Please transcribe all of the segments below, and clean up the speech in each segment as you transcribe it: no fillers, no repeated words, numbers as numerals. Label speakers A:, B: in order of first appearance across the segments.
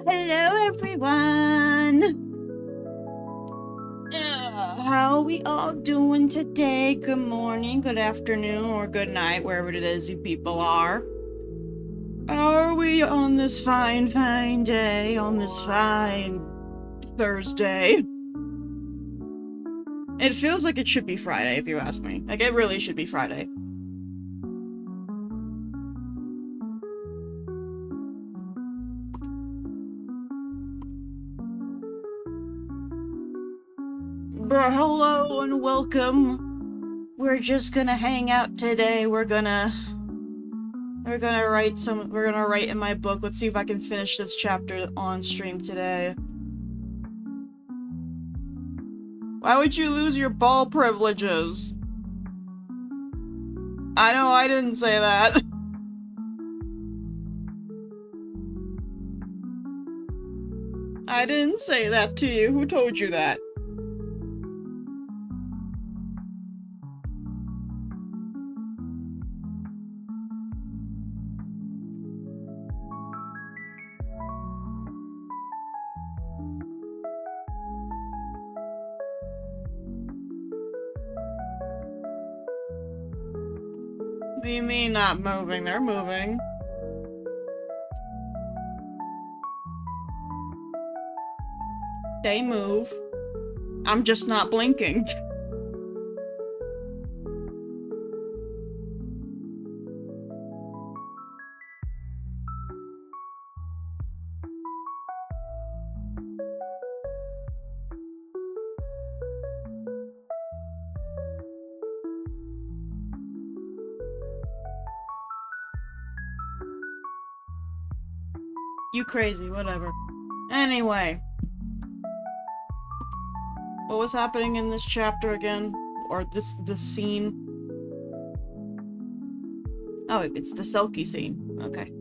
A: Hello, everyone. How are we all doing today? Good morning, good afternoon, or good night, wherever it is you people are. Are we on this fine, fine day, on this fine Thursday? It feels like it should be Friday, if you ask me. Like, it really should be Friday. But hello and welcome. We're just gonna hang out today. We're gonna write in my book. Let's see if I can finish this chapter on stream today. Why would you lose your ball privileges? I know I didn't say that. I didn't say that to you. Who told you that? What do you mean not moving? They're moving. They move. I'm just not blinking. You crazy, whatever. Anyway. What was happening in this chapter again? Or this scene? Oh, it's the Selkie scene. Okay.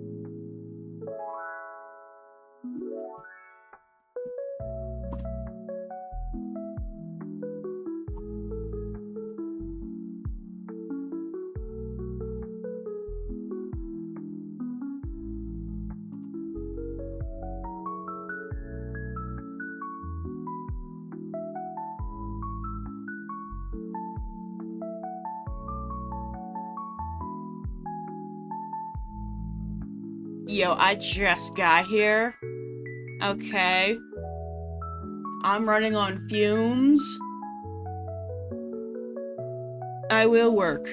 A: Yo, I just got here. Okay. I'm running on fumes. I will work.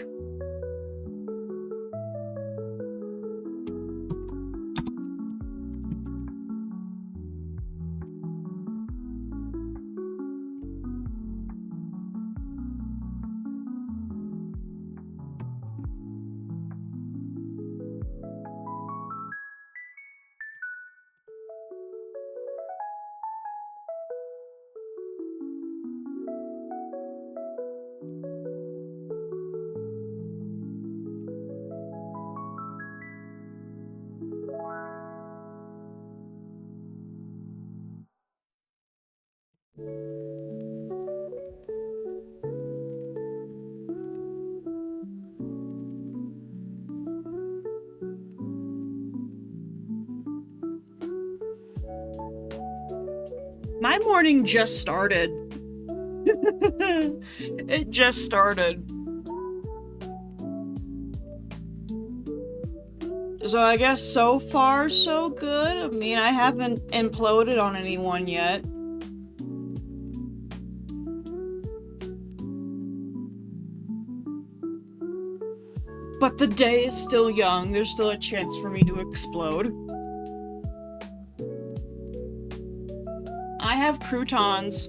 A: My morning just started. It just started. So I guess so far so good. I mean, I haven't imploded on anyone yet. But the day is still young. There's still a chance for me to explode. I have croutons.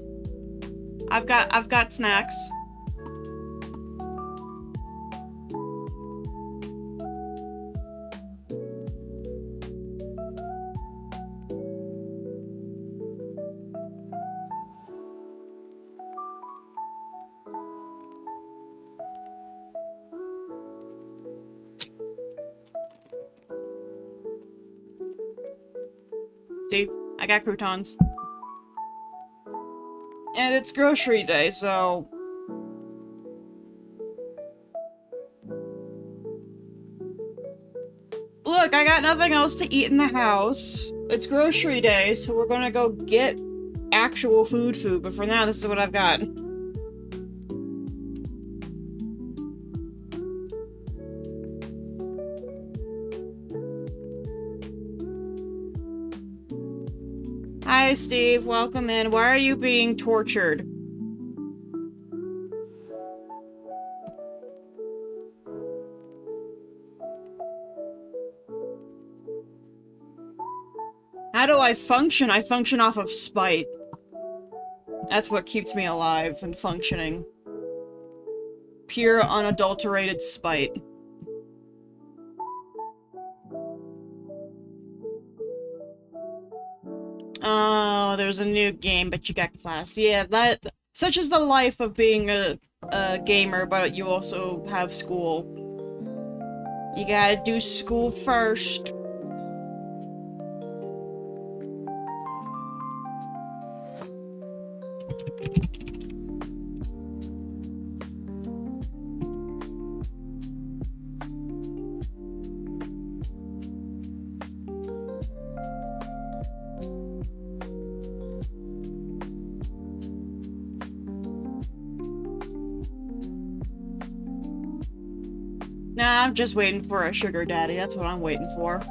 A: I've got snacks. See? I got croutons. And it's grocery day, so... Look, I got nothing else to eat in the house. It's grocery day, so we're gonna go get actual food, but for now, this is what I've got. Hi, Steve. Welcome in. Why are you being tortured? How do I function? I function off of spite. That's what keeps me alive and functioning. Pure, unadulterated spite. Oh, there's a new game, but you got class. Yeah, such is the life of being a gamer, but you also have school. You gotta do school first. Nah, I'm just waiting for a sugar daddy. That's what I'm waiting for.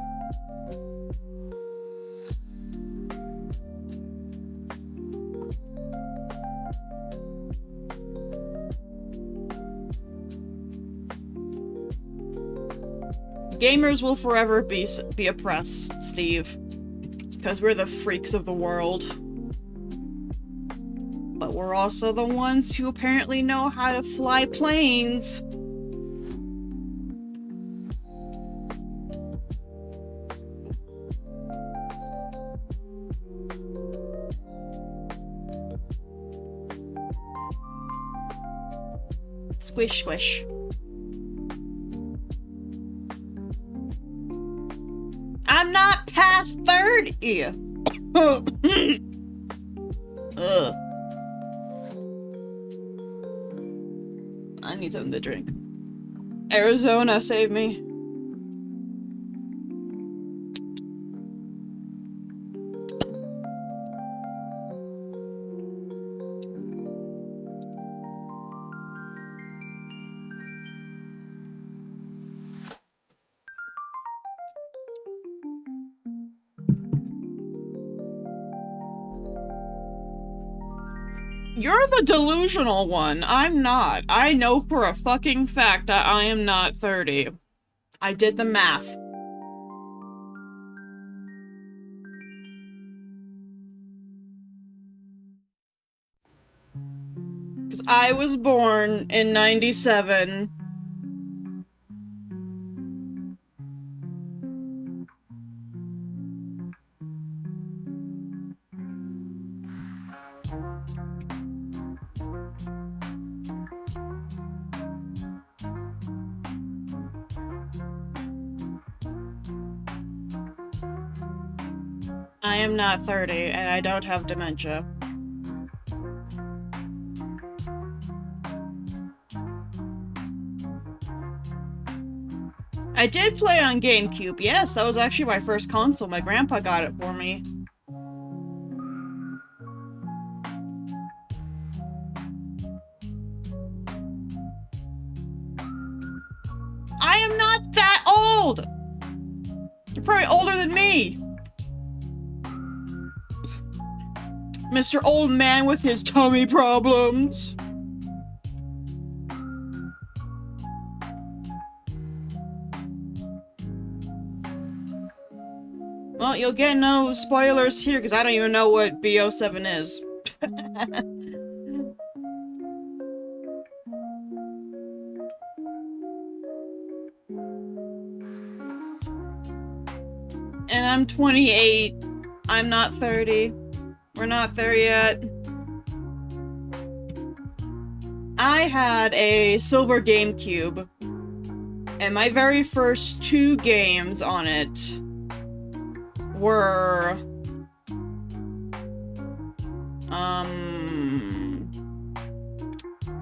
A: Gamers will forever be oppressed, Steve. It's because we're the freaks of the world. But we're also the ones who apparently know how to fly planes. Squish, squish. I'm not past 30! Ugh. I need something to drink. Arizona, save me. You're the delusional one. I'm not. I know for a fucking fact that I am not 30. I did the math. Because I was born in 97. I am not 30, and I don't have dementia. I did play on GameCube, yes, that was actually my first console. My grandpa got it for me. I am not that old! You're probably older than me! Mr. Old Man with his tummy problems. Well, you'll get no spoilers here, because I don't even know what BO7 is. And I'm 28. I'm not 30. We're not there yet. I had a silver GameCube, and my very first 2 games on it were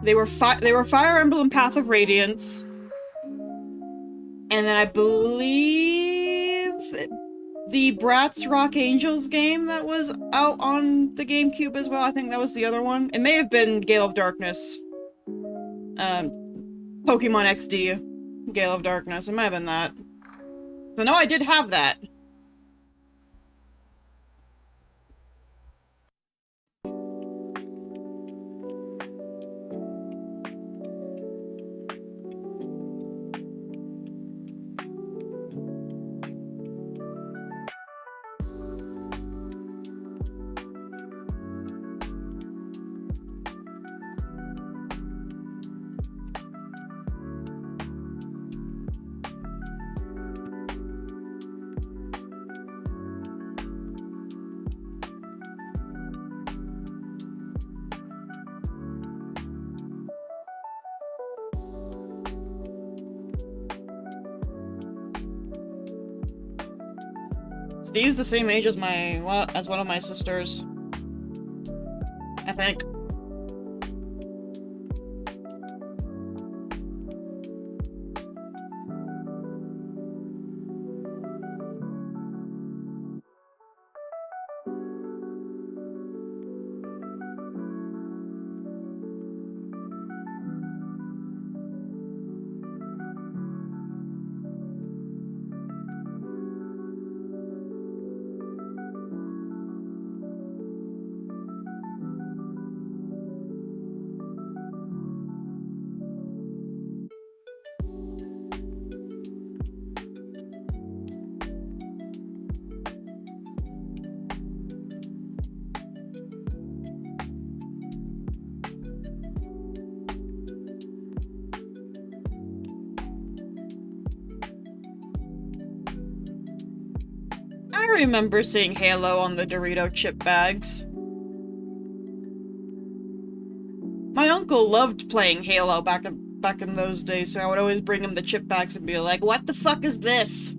A: they were Fire Emblem Path of Radiance, and then I believe the Bratz Rock Angels game that was out on the GameCube as well. I think that was the other one. It may have been Gale of Darkness. Pokemon XD. Gale of Darkness. It might have been that. So no, I did have that. Steve's the same age as one of my sisters. I think. I remember seeing Halo on the Dorito chip bags. My uncle loved playing Halo back in those days, so I would always bring him the chip bags and be like, "What the fuck is this?"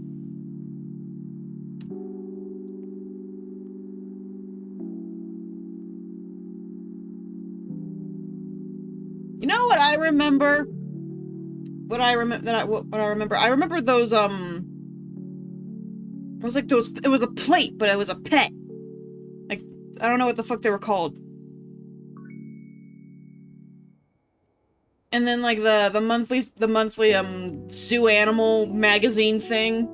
A: You know what I remember? What I remember? I remember those, it was like those, it was a plate, but it was a pet. Like, I don't know what the fuck they were called. And then, like, the monthly, zoo animal magazine thing.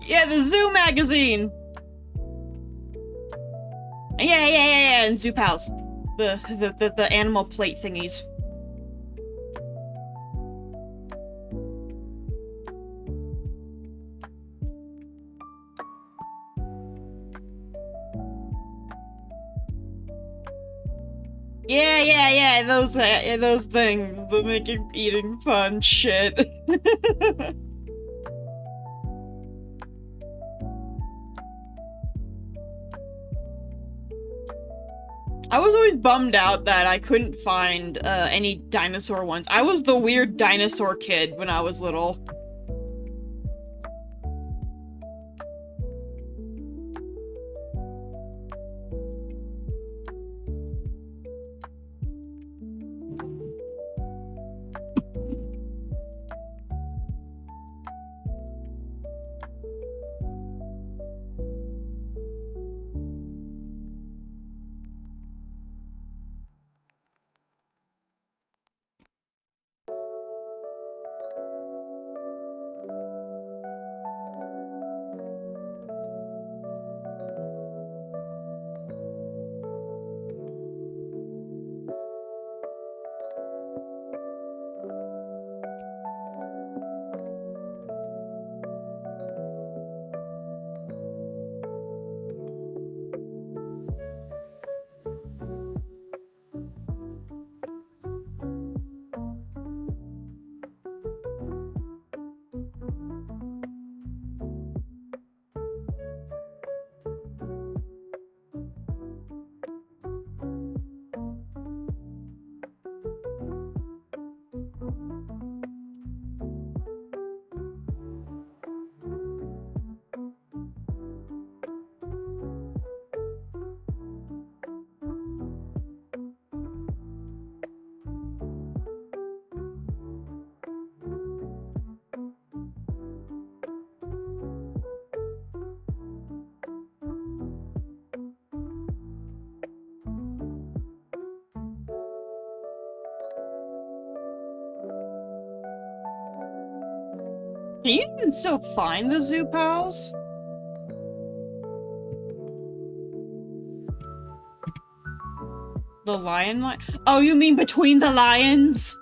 A: Yeah, the zoo magazine! Yeah, and Zoo Pals. The animal plate thingies. Yeah, those things that make eating fun shit. I was always bummed out that I couldn't find any dinosaur ones. I was the weird dinosaur kid when I was little. Can you even still find the Zoo Pals? The lion? Oh, you mean Between the Lions?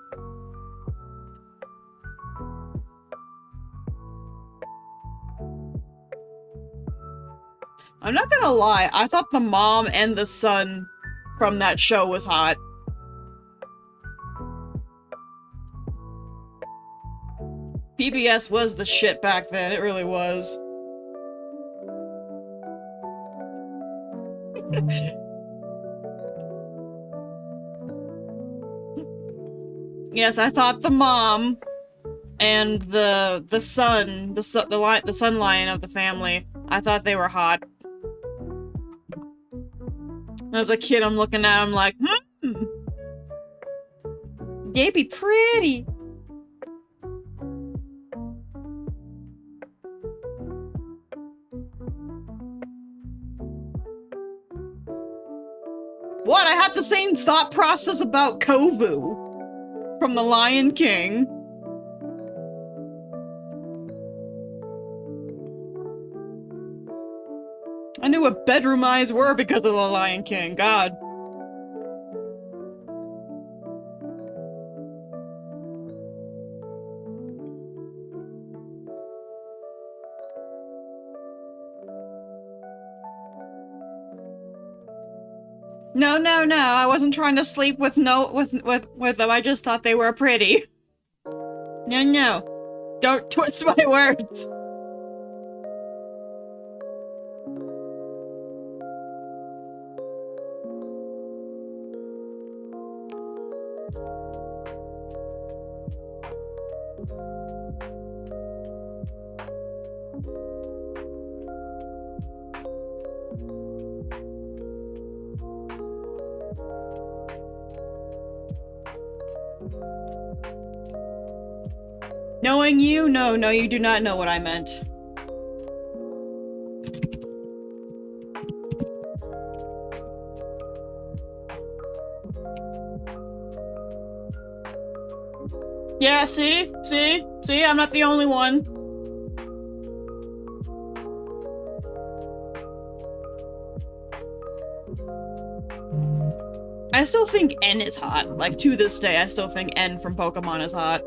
A: I'm not gonna lie, I thought the mom and the son from that show was hot. PBS was the shit back then, it really was. Yes, I thought the mom and the son lion of the family, I thought they were hot. As a kid, I'm looking at them like, they'd be pretty. What? I had the same thought process about Kovu from The Lion King. I knew what bedroom eyes were because of The Lion King, God. No, no, no, I wasn't trying to sleep with them, I just thought they were pretty. No, no. Don't twist my words. Knowing you? No, no, you do not know what I meant. Yeah, see? See? See? I'm not the only one. I still think N is hot. Like, to this day, I still think N from Pokemon is hot.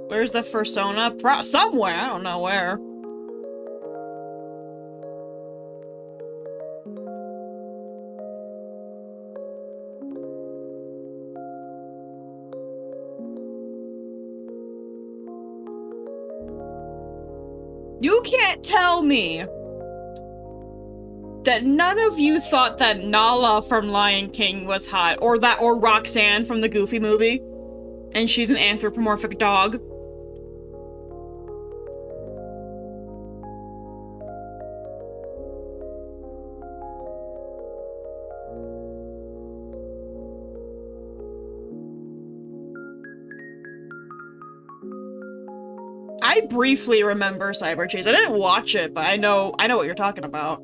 A: Where's the Fursona? Somewhere, I don't know where. You can't tell me that none of you thought that Nala from Lion King was hot, or Roxanne from the Goofy movie, and she's an anthropomorphic dog. I briefly remember Cyber Chase. I didn't watch it, but I know what you're talking about.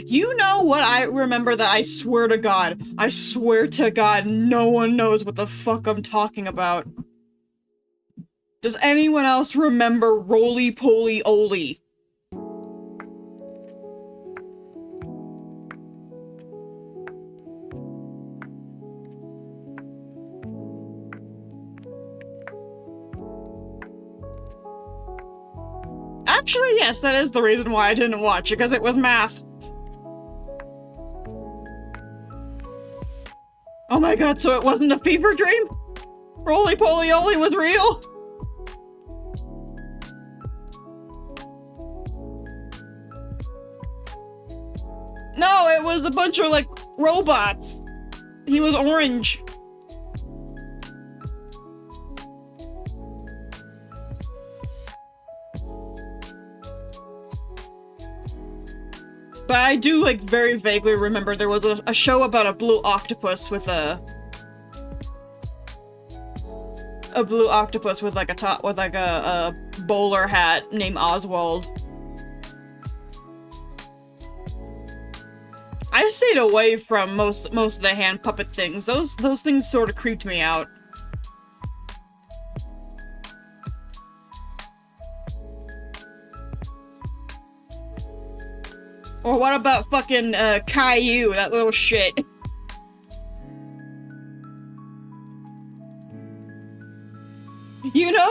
A: You know what I remember that I swear to God, no one knows what the fuck I'm talking about. Does anyone else remember Roly Poly Oly? Actually, yes, that is the reason why I didn't watch it, because it was math. Oh my god, so it wasn't a fever dream? Roly Poly Oly was real? No, it was a bunch of, like, robots. He was orange. But I do, like, very vaguely remember there was a show about a blue octopus with a blue octopus with, like, a bowler hat named Oswald. I stayed away from most of the hand puppet things. Those things sort of creeped me out. Or what about fucking Caillou, that little shit?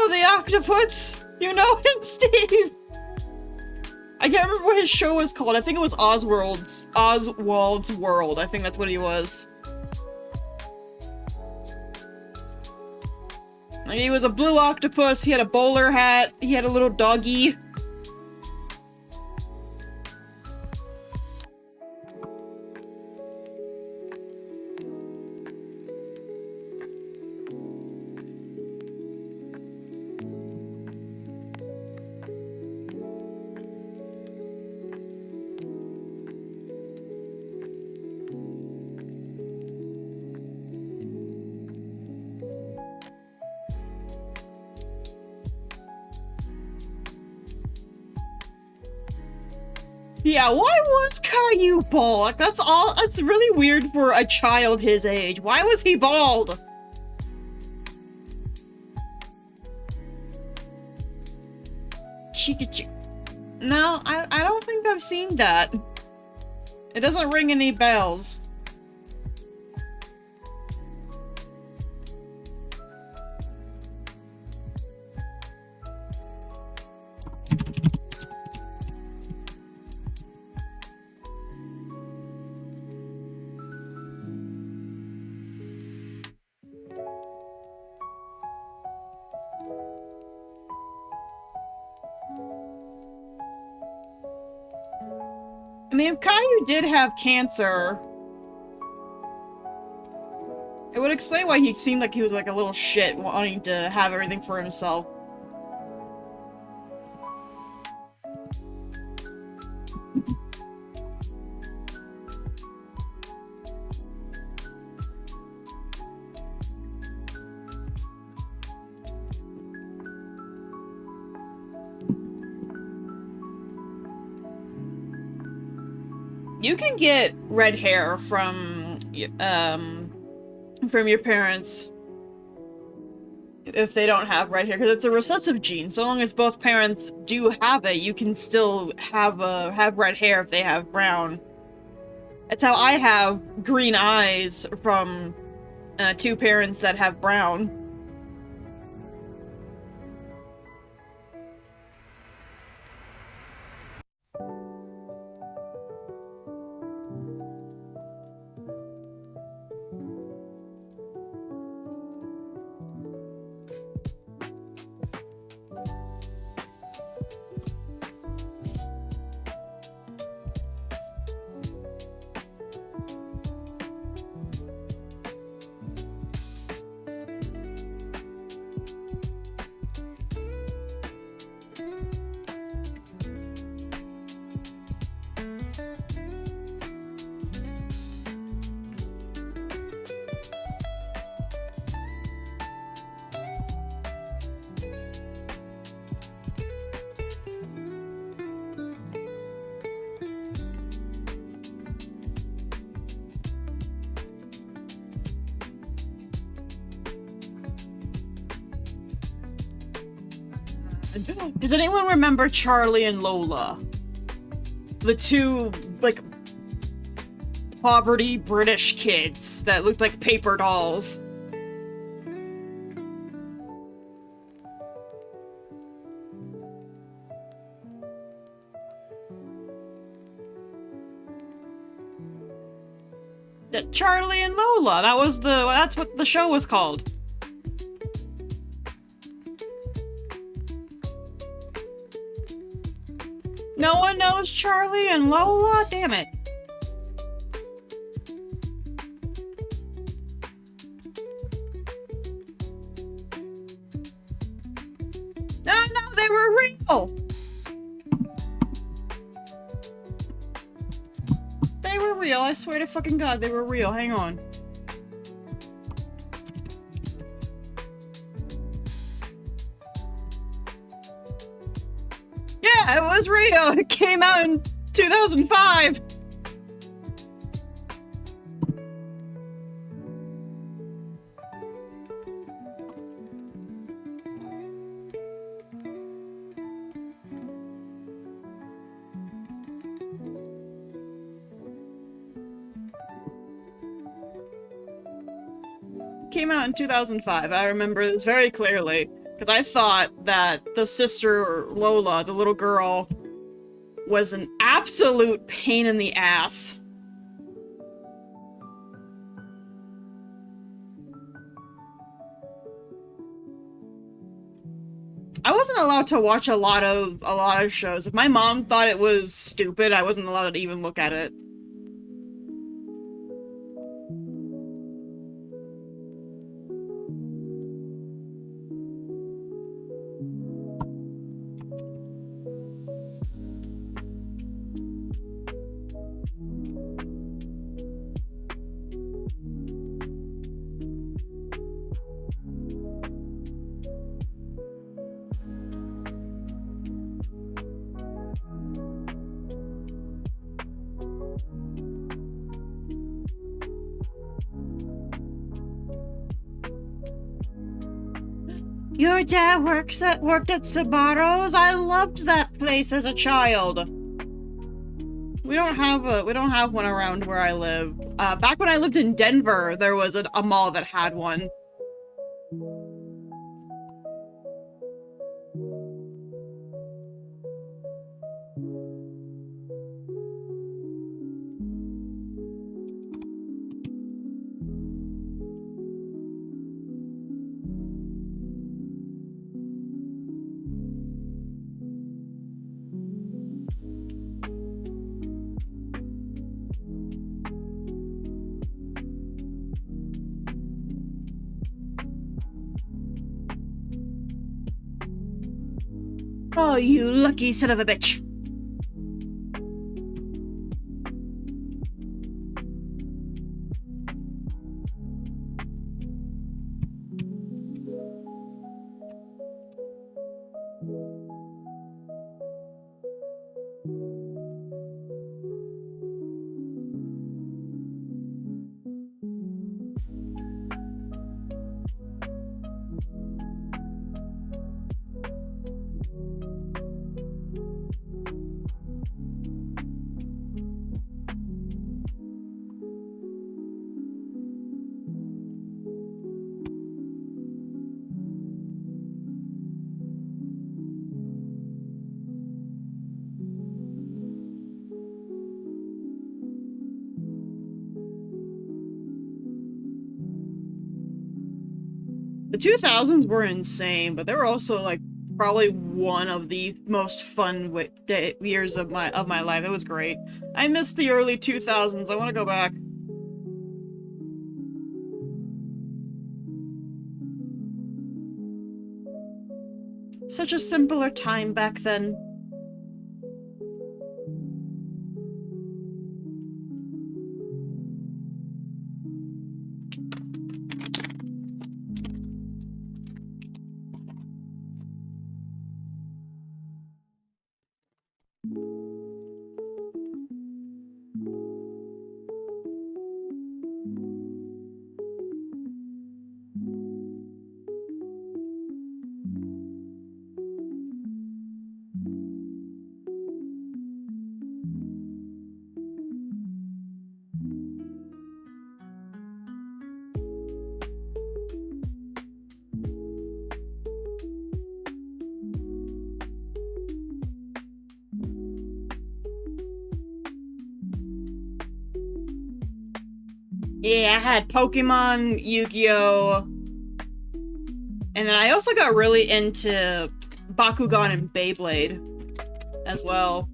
A: know the octopus! You know him, Steve! I can't remember what his show was called. I think it was Oswald's World. I think that's what he was. Like, he was a blue octopus, he had a bowler hat, he had a little doggy. Yeah, why was Caillou bald? Like, that's really weird for a child his age. Why was he bald? Chica. No, I don't think I've seen that. It doesn't ring any bells. I mean, if Caillou did have cancer, it would explain why he seemed like he was like a little shit wanting to have everything for himself. You can get red hair from your parents if they don't have red hair, because it's a recessive gene. So long as both parents do have it, you can still have red hair if they have brown. That's how I have green eyes from two parents that have brown. Does anyone remember Charlie and Lola? The two, like, poverty British kids that looked like paper dolls. Charlie and Lola, that's what the show was called. No one knows Charlie and Lola? Damn it. No, they were real! They were real, I swear to fucking God, they were real. Hang on. Yeah, it was real! It came out in 2005! Came out in 2005. I remember this very clearly. Because I thought that the sister, Lola, the little girl, was an absolute pain in the ass. I wasn't allowed to watch a lot of shows. If my mom thought it was stupid, I wasn't allowed to even look at it. Your dad worked at Sabaro's? I loved that place as a child. We don't have one around where I live. Back when I lived in Denver, there was a mall that had one. Oh, you lucky son of a bitch. The 2000s were insane, but they were also like probably one of the most fun years of my life. It was great. I miss the early 2000s. I want to go back. Such a simpler time back then. Yeah, I had Pokemon, Yu-Gi-Oh! And then I also got really into Bakugan and Beyblade as well.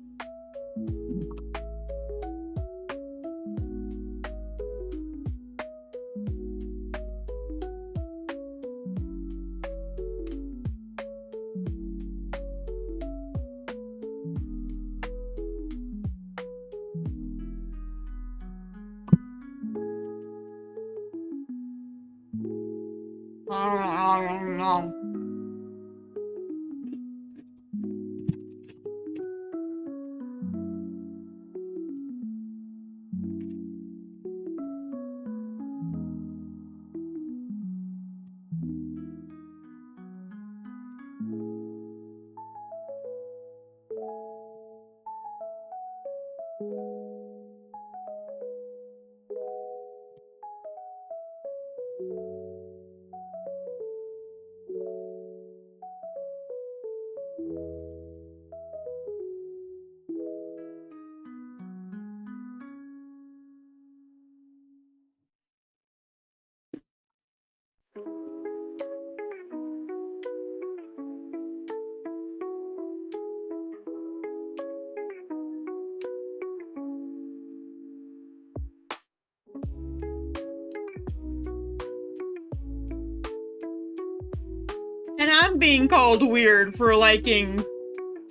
A: And I'm being called weird for liking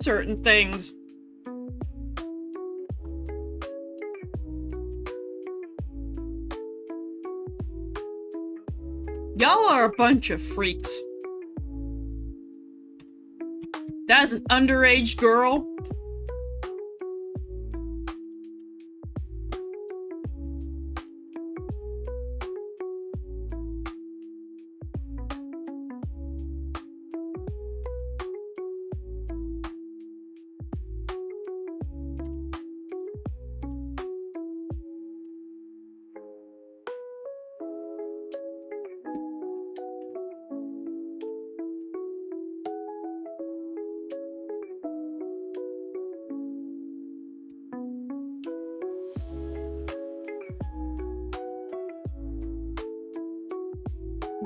A: certain things. Y'all are a bunch of freaks. That is an underage girl.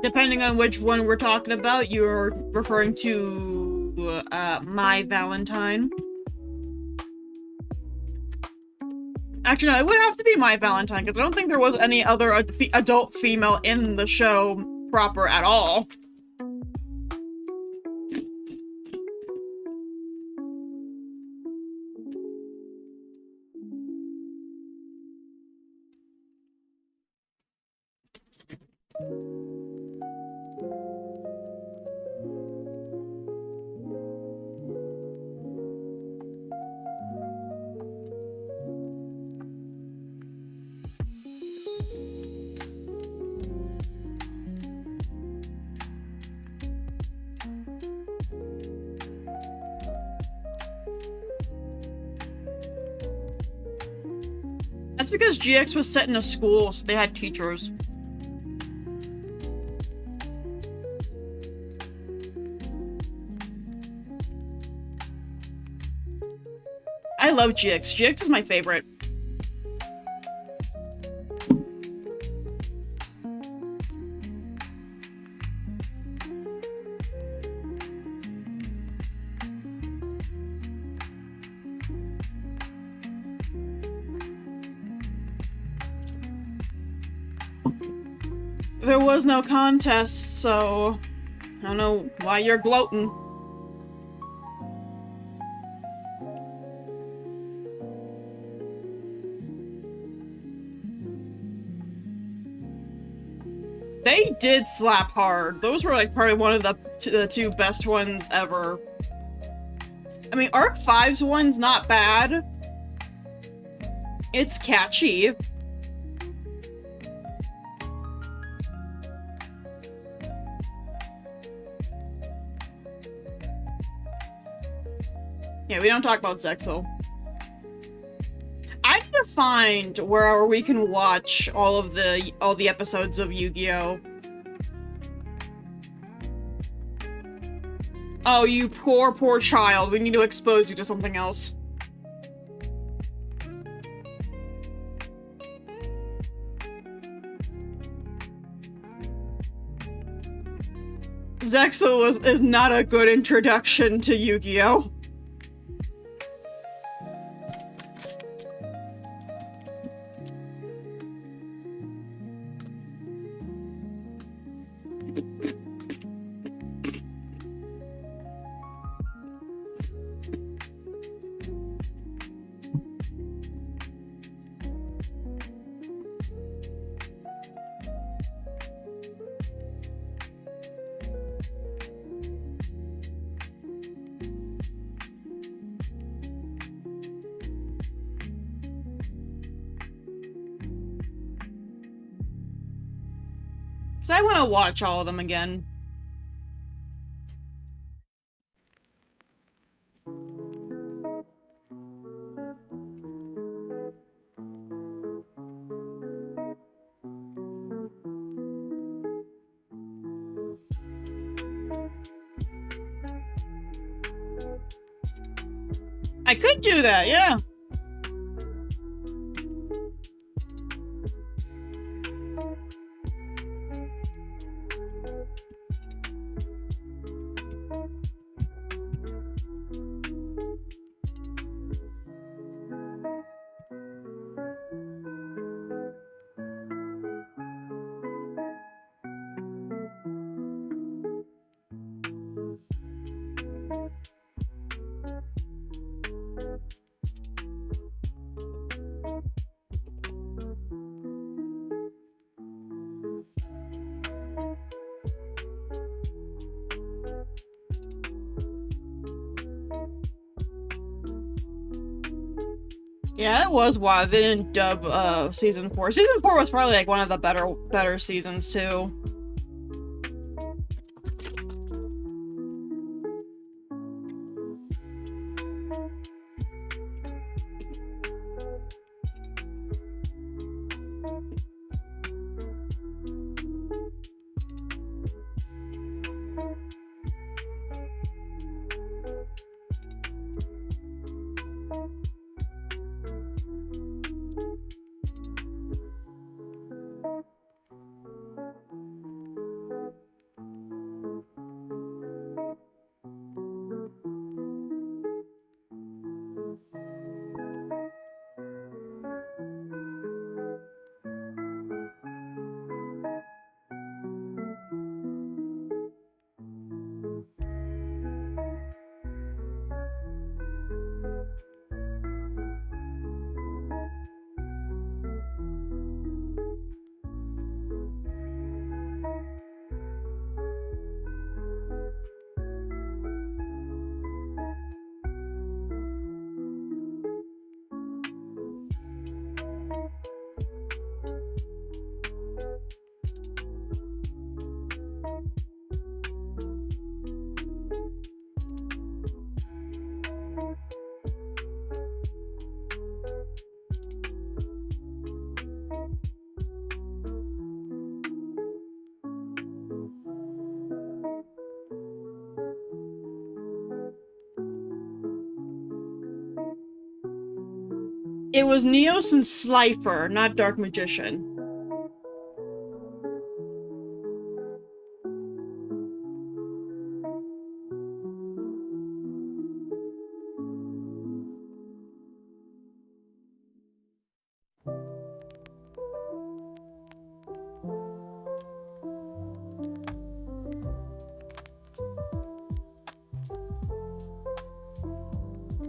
A: Depending on which one we're talking about, you're referring to My Valentine. Actually, no, it would have to be My Valentine, because I don't think there was any other adult female in the show proper at all. That's because GX was set in a school, so they had teachers. I love GX. GX is my favorite. There was no contest, so I don't know why you're gloating. They did slap hard. Those were like probably one of the two best ones ever. I mean, Arc 5's one's not bad. It's catchy. Yeah, we don't talk about Zexal. I need to find where we can watch all the episodes of Yu-Gi-Oh! Oh, you poor, poor child. We need to expose you to something else. Zexal is not a good introduction to Yu-Gi-Oh! So I want to watch all of them again. I could do that, yeah. Yeah, it was wild. They didn't dub season 4. Season 4 was probably like one of the better seasons too. It was Neos and Slifer, not Dark Magician.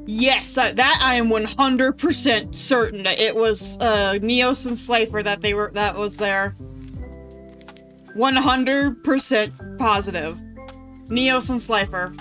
A: Yes, that I am 100% certain that it was Neos and Slifer that was there. 100% positive. Neos and Slifer.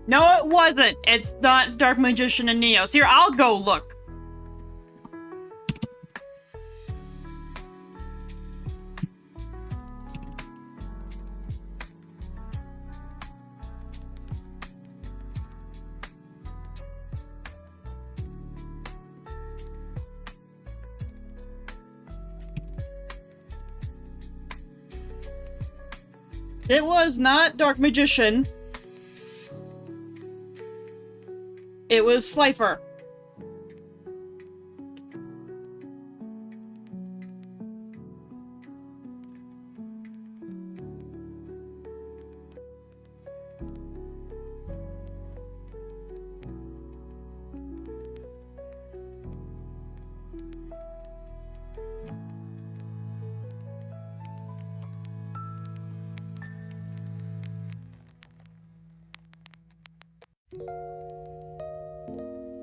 A: No, it wasn't. It's not Dark Magician and Neos. Here, I'll go look. It was not Dark Magician. It was Slifer.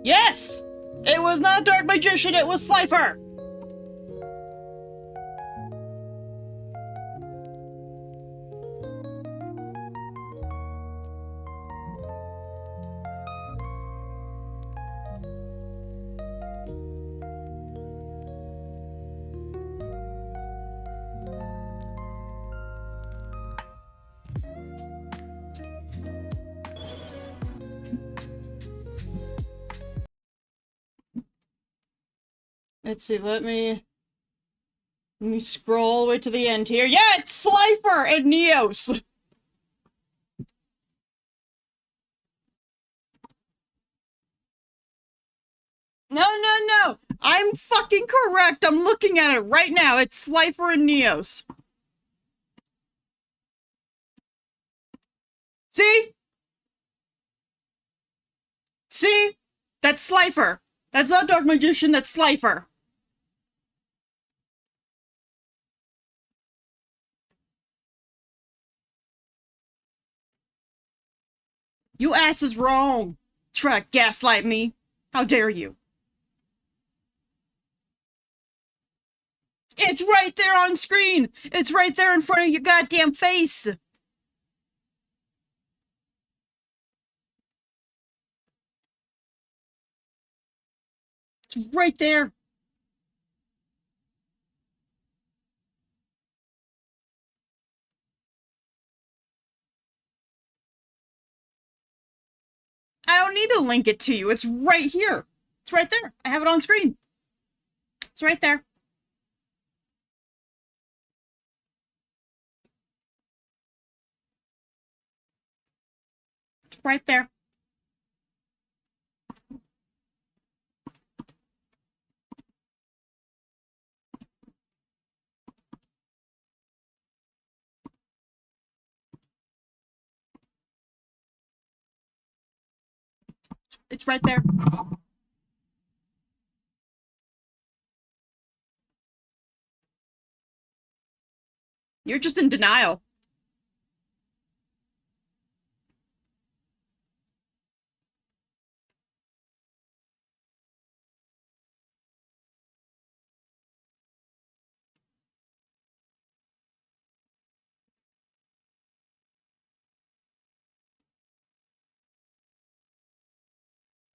A: Yes! It was not Dark Magician, it was Slifer! Let's see, let me scroll all the way to the end here. Yeah, it's Slifer and Neos! No! I'm fucking correct! I'm looking at it right now. It's Slifer and Neos. See? See? That's Slifer. That's not Dark Magician, that's Slifer. You ass is wrong. Try to gaslight me. How dare you? It's right there on screen. It's right there in front of your goddamn face. It's right there. I don't need to link it to you. It's right here. It's right there. I have it on screen. It's right there. It's right there. It's right there. You're just in denial.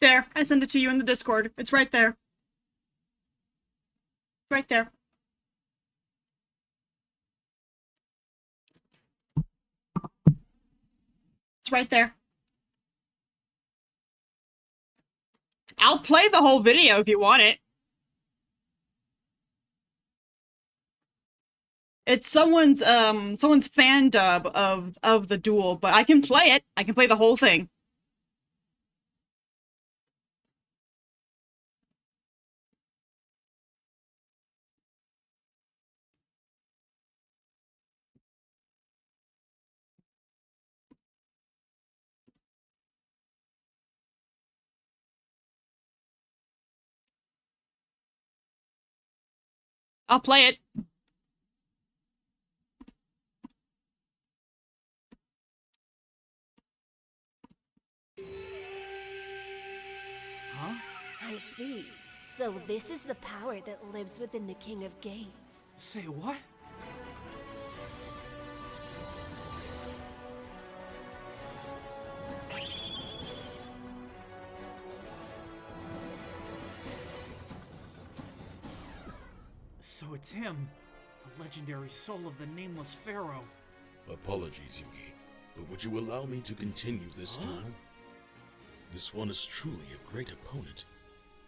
A: There, I sent it to you in the Discord. It's right there. It's right there. It's right there. I'll play the whole video if you want it. It's someone's fan dub of the duel, but I can play it. I can play the whole thing. I'll play it.
B: Huh?
C: I see. So this is the power that lives within the King of Games.
B: Say what? So it's him, the legendary soul of the Nameless Pharaoh.
D: Apologies, Yugi, but would you allow me to continue this duel? This one is truly a great opponent.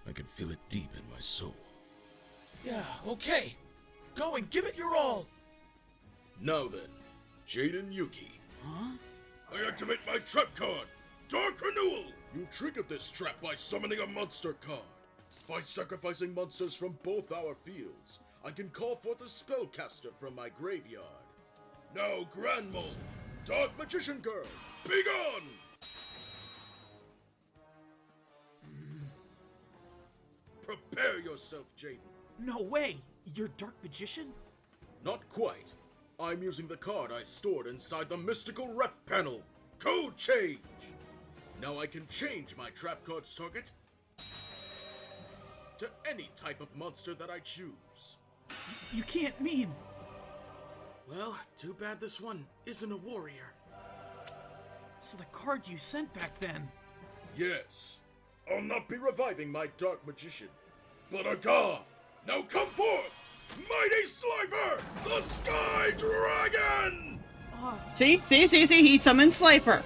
D: I can feel it deep in my soul.
E: Yeah, okay. Go and give it your all.
D: Now then, Jaden Yugi.
B: Huh?
D: I activate my trap card, Dark Renewal! You triggered this trap by summoning a monster card. By sacrificing monsters from both our fields, I can call forth a spellcaster from my graveyard. Now, Grand Mole, Dark Magician Girl, be gone! Prepare yourself, Jaden.
B: No way! You're Dark Magician?
D: Not quite. I'm using the card I stored inside the mystical ref panel. Code change! Now I can change my trap card's target to any type of monster that I choose.
B: You can't mean...
E: Well, too bad this one isn't a warrior.
B: So the card you sent back then...
D: Yes, I'll not be reviving my Dark Magician, but a god! Now come forth! Mighty Slifer, the Sky Dragon!
A: See? He summoned Slifer.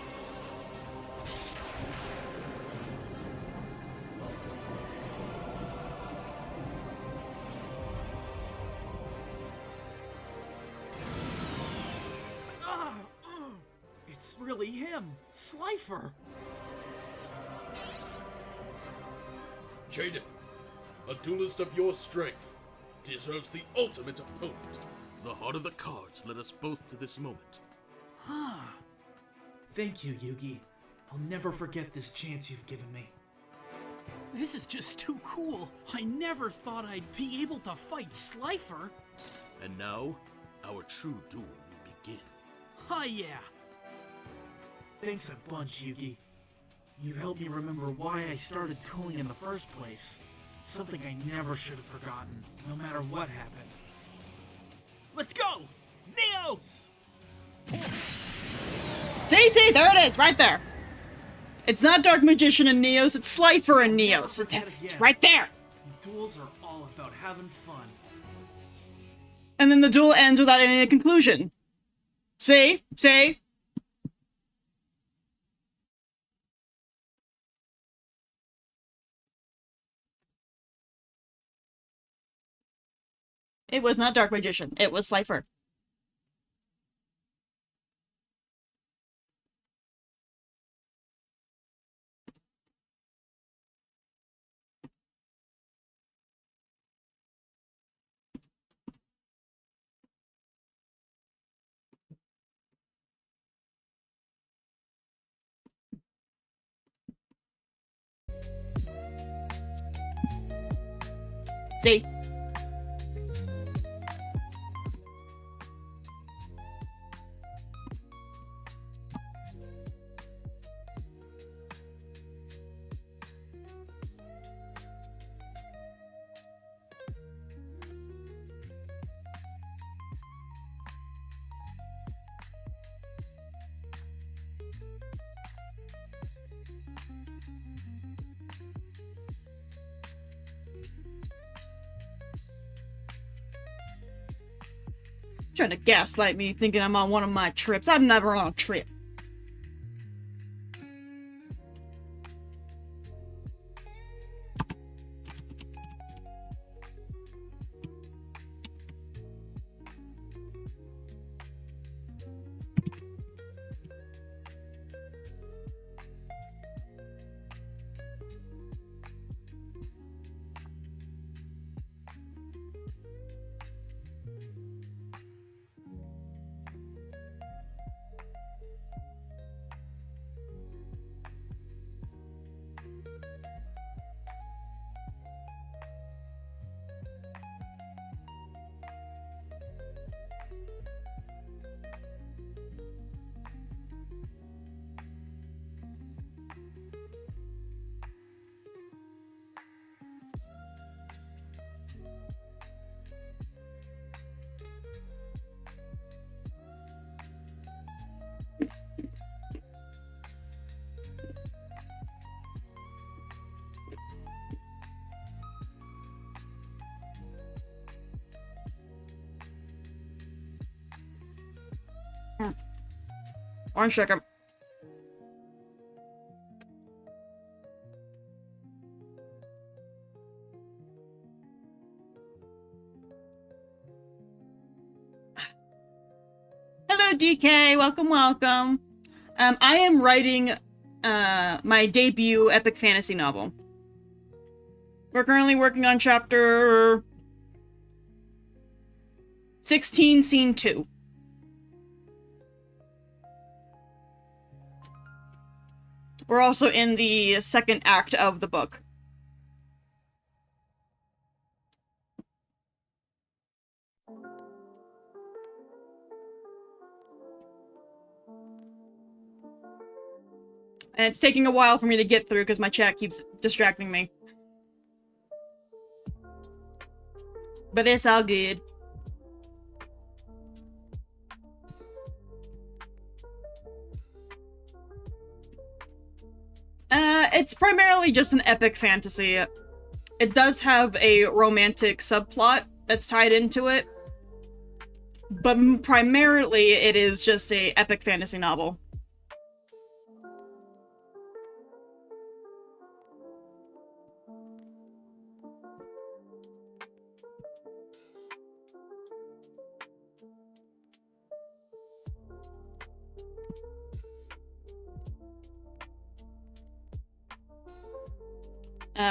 B: It's really him, Slifer.
D: Jaden, a duelist of your strength, deserves the ultimate opponent. The heart of the cards led us both to this moment.
B: Huh. Thank you, Yugi. I'll never forget this chance you've given me. This is just too cool. I never thought I'd be able to fight Slifer.
D: And now, our true duel will begin.
B: Oh yeah. Thanks a bunch, Yugi. You helped me remember why I started dueling in the first place. Something I never should have forgotten, no matter what happened. Let's go! Neos!
A: See, there it is, right there. It's not Dark Magician and Neos, it's Slifer and Neos. It's right there.
B: Duels are all about having fun.
A: And then the duel ends without any conclusion. See? It was not Dark Magician, it was Slifer. See? Trying to gaslight me, thinking I'm on one of my trips. I'm never on a trip. One second. Hello, DK. Welcome, welcome. I am writing my debut epic fantasy novel. We're currently working on chapter 16, scene 2. We're also in the second act of the book. And it's taking a while for me to get through because my chat keeps distracting me. But it's all good. It's primarily just an epic fantasy. It does have a romantic subplot that's tied into it. But primarily, it is just a epic fantasy novel.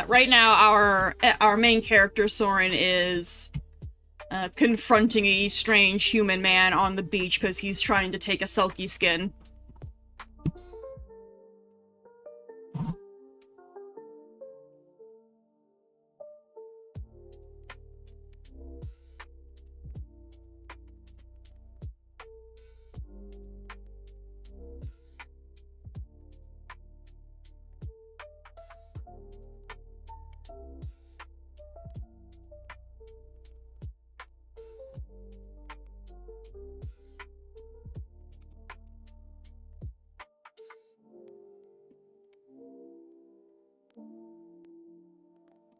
A: Right now, our main character, Soren, is confronting a strange human man on the beach because he's trying to take a Selkie skin.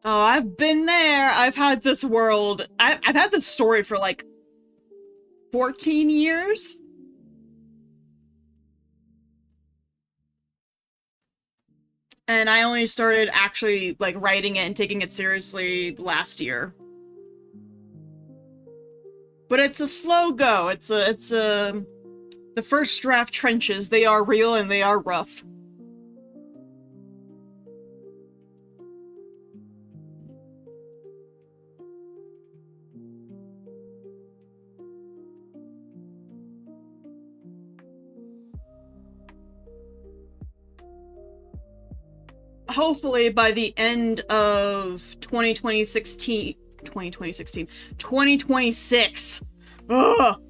A: Oh, I've been there. I've had this world. I've had this story for like 14 years. And I only started actually like writing it and taking it seriously last year. But it's a slow go. It's the first draft trenches. They are real and they are rough. Hopefully by the end of 2026, ugh!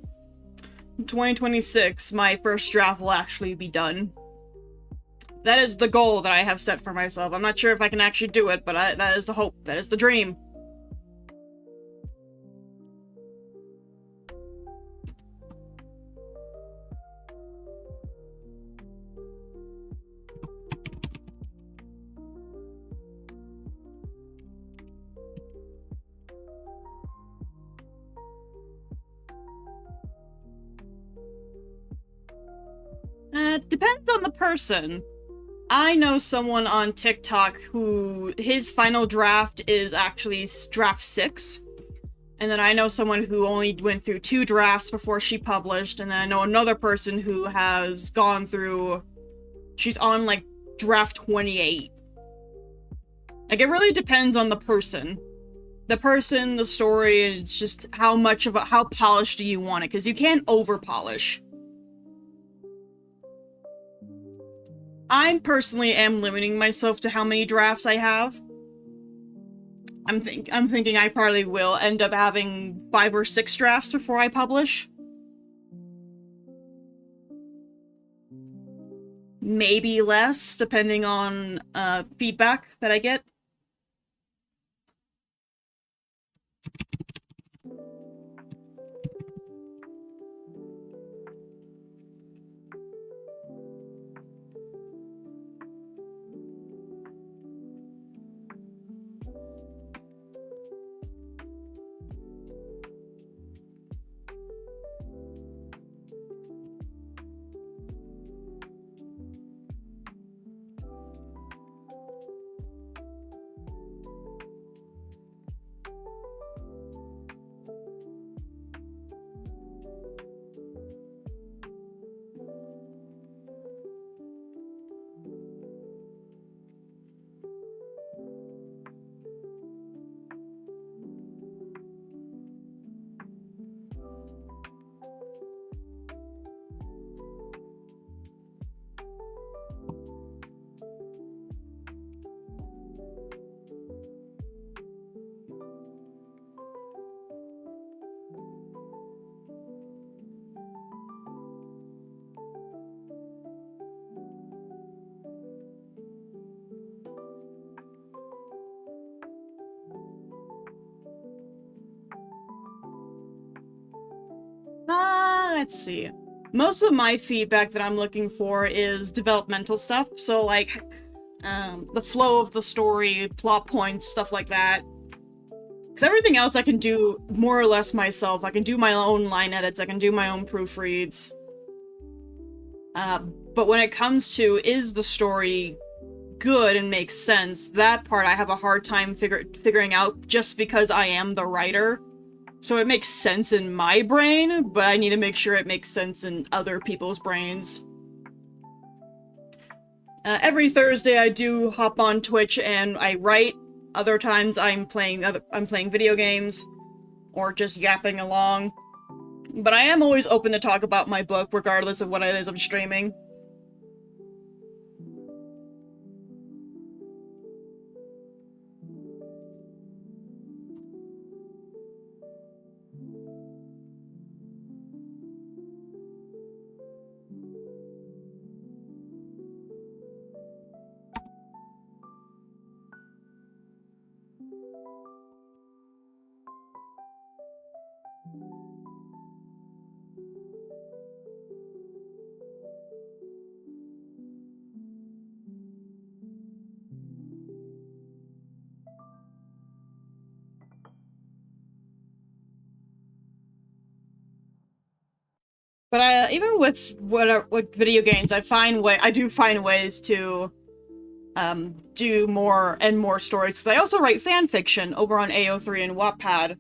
A: 2026, my first draft will actually be done. That is the goal that I have set for myself. I'm not sure if I can actually do it, but that is the hope. That is the dream. Depends on the person. I know someone on TikTok who his final draft is actually draft 6. And then I know someone who only went through 2 drafts before she published. And then I know another person who has gone through... She's on, like, draft 28. Like, it really depends on the person. The person, the story, it's just how polished do you want it? Because you can't over-polish. I personally am limiting myself to how many drafts I have. I'm thinking I probably will end up having 5 or 6 drafts before I publish. Maybe less, depending on feedback that I get. let's see. Most of my feedback that I'm looking for is developmental stuff. So, like, the flow of the story, plot points, stuff like that. Because everything else I can do more or less myself. I can do my own line edits, I can do my own proofreads. But when it comes to, is the story good and makes sense, that part I have a hard time figuring out just because I am the writer. So it makes sense in my brain, but I need to make sure it makes sense in other people's brains. Every Thursday I do hop on Twitch and I write. Other times I'm playing video games or just yapping along. But I am always open to talk about my book regardless of what it is I'm streaming. But even with video games, I do find ways to do more and more stories, because I also write fan fiction over on AO3 and Wattpad.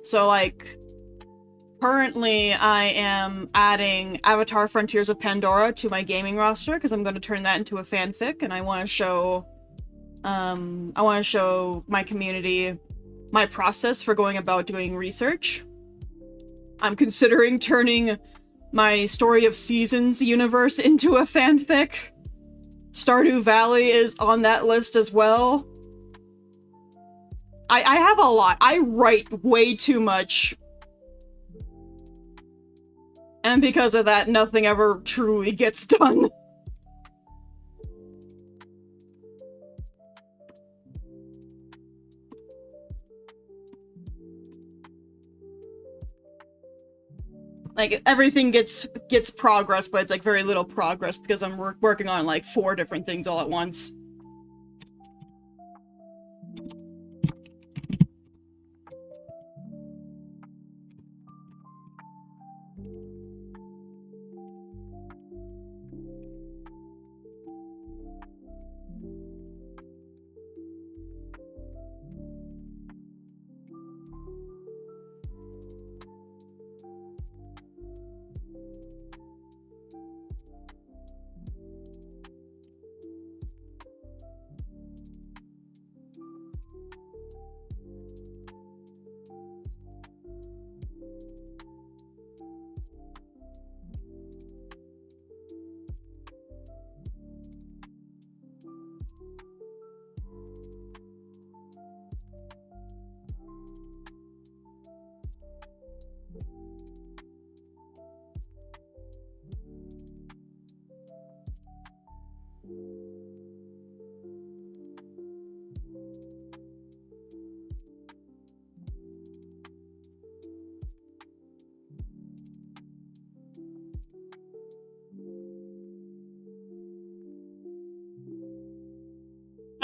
A: So, like, currently I am adding Avatar Frontiers of Pandora to my gaming roster, because I'm going to turn that into a fanfic, and I want to show my community my process for going about doing research. I'm considering turning my Story of Seasons universe into a fanfic. Stardew Valley is on that list as well. I have a lot. I write way too much. And because of that, nothing ever truly gets done. Like, everything gets progress, but it's like very little progress because I'm working on like 4 different things all at once.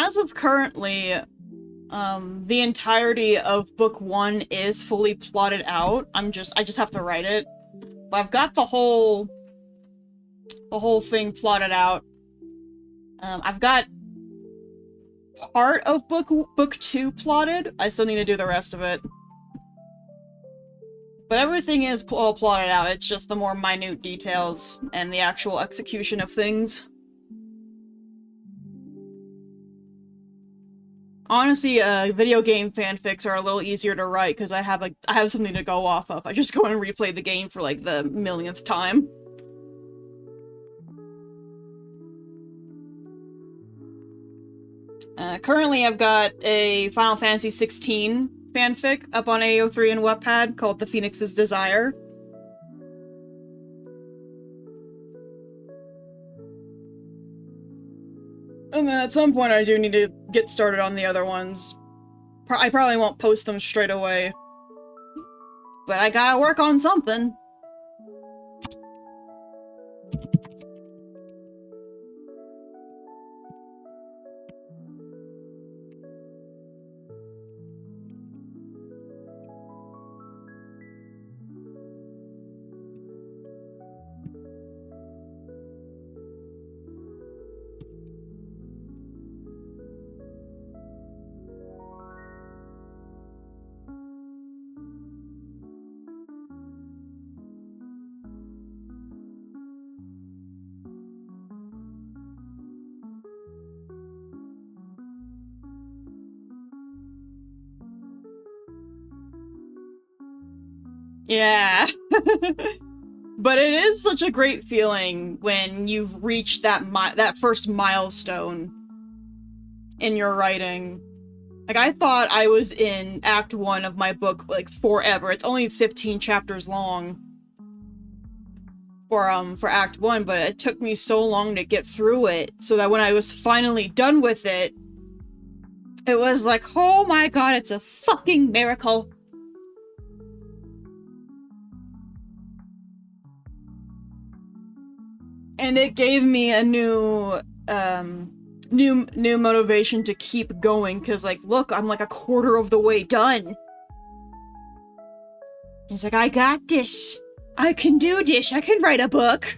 A: As of currently, the entirety of book 1 is fully plotted out. I just have to write it. But I've got the whole thing plotted out. I've got part of book 2 plotted. I still need to do the rest of it. But everything is all plotted out. It's just the more minute details and the actual execution of things. Honestly, video game fanfics are a little easier to write because I have something to go off of. I just go and replay the game for like the millionth time. Currently, I've got a Final Fantasy 16 fanfic up on AO3 and Wattpad called The Phoenix's Desire. And then at some point I do need to get started on the other ones. I probably won't post them straight away. But I gotta work on something. Yeah. But it is such a great feeling when you've reached that first milestone in your writing. Like, I thought I was in Act 1 of my book, like, forever. It's only 15 chapters long for Act 1, but it took me so long to get through it, so that when I was finally done with it, it was like, oh my god, it's a fucking miracle. And it gave me a new motivation to keep going, because, like, look, I'm like a quarter of the way done. He's like, I got this. I can do this. I can write a book.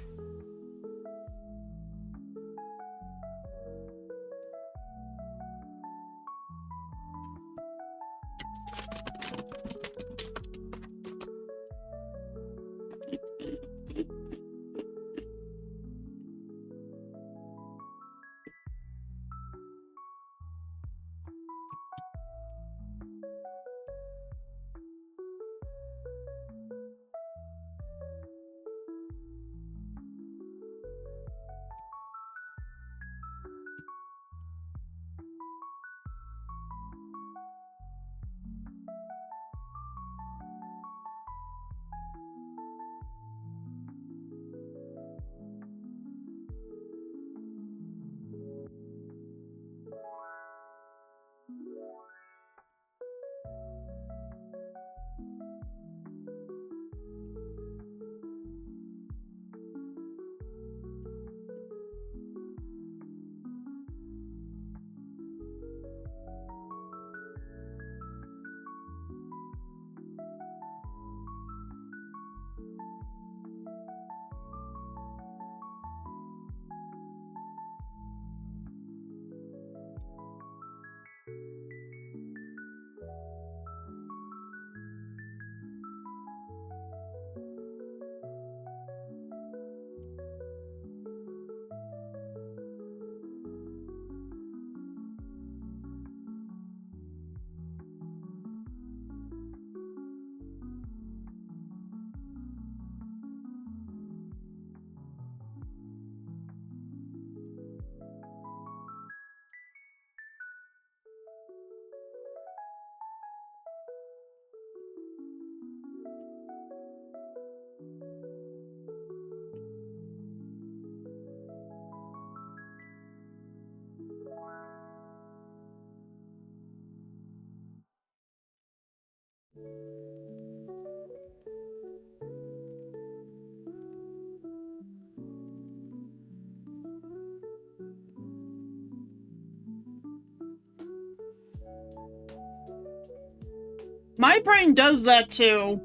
A: My brain does that too.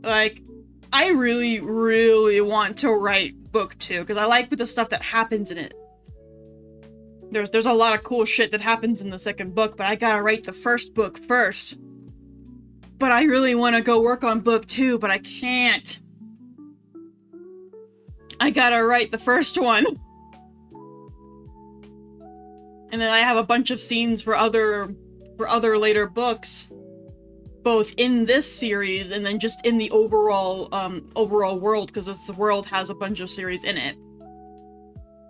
A: Like, I really, really want to write book 2, because I like the stuff that happens in it. There's a lot of cool shit that happens in the second book, but I gotta write the first book first. But I really want to go work on book 2, but I can't. I gotta write the first one. And then I have a bunch of scenes for other later books, both in this series and then just in the overall world, because this world has a bunch of series in it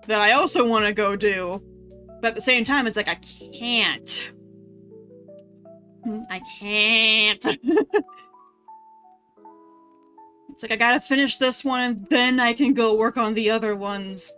A: that I also want to go do. But at the same time, it's like, I can't. I can't. It's like, I gotta finish this one, and then I can go work on the other ones.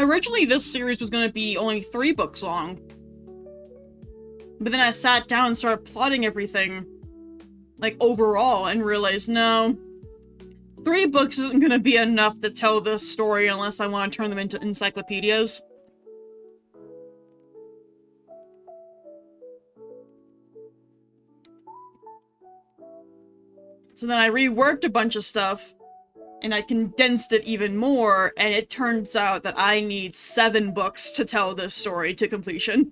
A: Originally, this series was going to be only 3 books long. But then I sat down and started plotting everything, like, overall, and realized, no, 3 books isn't going to be enough to tell this story unless I want to turn them into encyclopedias. So then I reworked a bunch of stuff, and I condensed it even more, and it turns out that I need 7 books to tell this story to completion.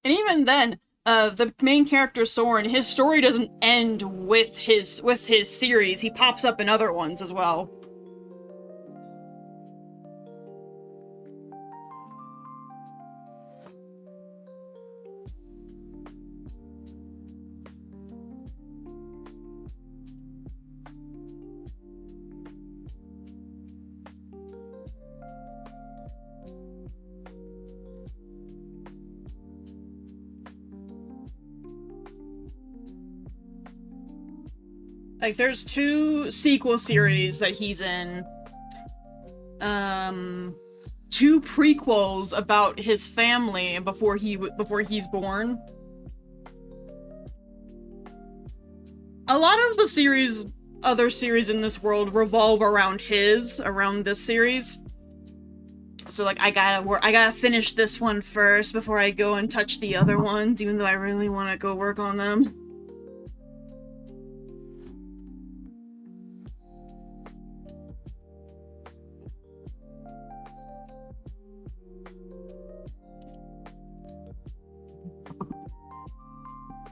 A: And even then, the main character Soren, his story doesn't end with his series. He pops up in other ones as well. Like, there's 2 sequel series that he's in. 2 prequels about his family before he's born. A lot of the other series in this world revolve around this series. So, like, I gotta finish this one first before I go and touch the other ones, even though I really want to go work on them.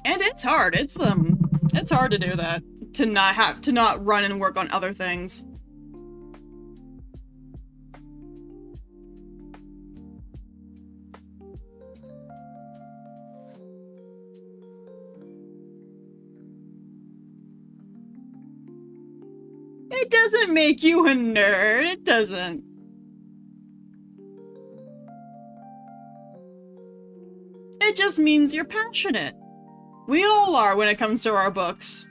A: And it's hard. It's hard to do that. To not run and work on other things. It doesn't make you a nerd. It doesn't. It just means you're passionate. We all are when it comes to our books.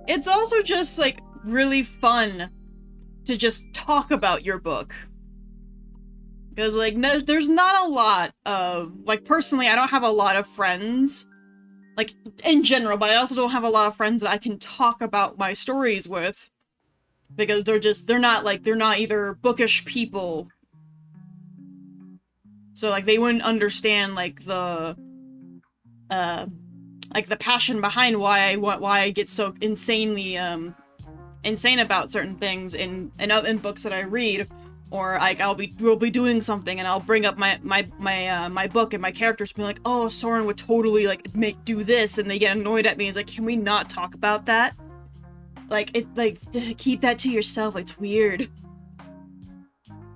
A: It's also just, like, really fun to just talk about your book. Because, like, no, there's not a lot of... Like, personally, I don't have a lot of friends. Like, in general, but I also don't have a lot of friends that I can talk about my stories with. Because they're not either bookish people. So, like, they wouldn't understand, like, the passion behind why I get so insanely, insane about certain things in books that I read. Or, like, we'll be doing something and I'll bring up my book and my characters will be like, oh, Soren would totally, like, do this, and they get annoyed at me. It's like, can we not talk about that? Keep that to yourself. It's weird.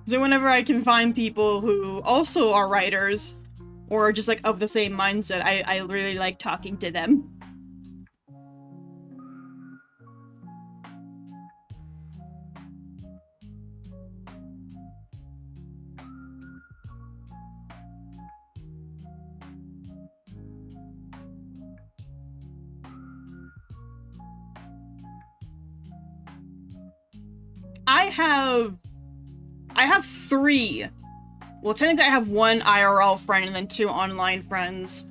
A: So whenever I can find people who also are writers, or just, like, of the same mindset, I really like talking to them. I have 3. Well, technically I have 1 IRL friend and then 2 online friends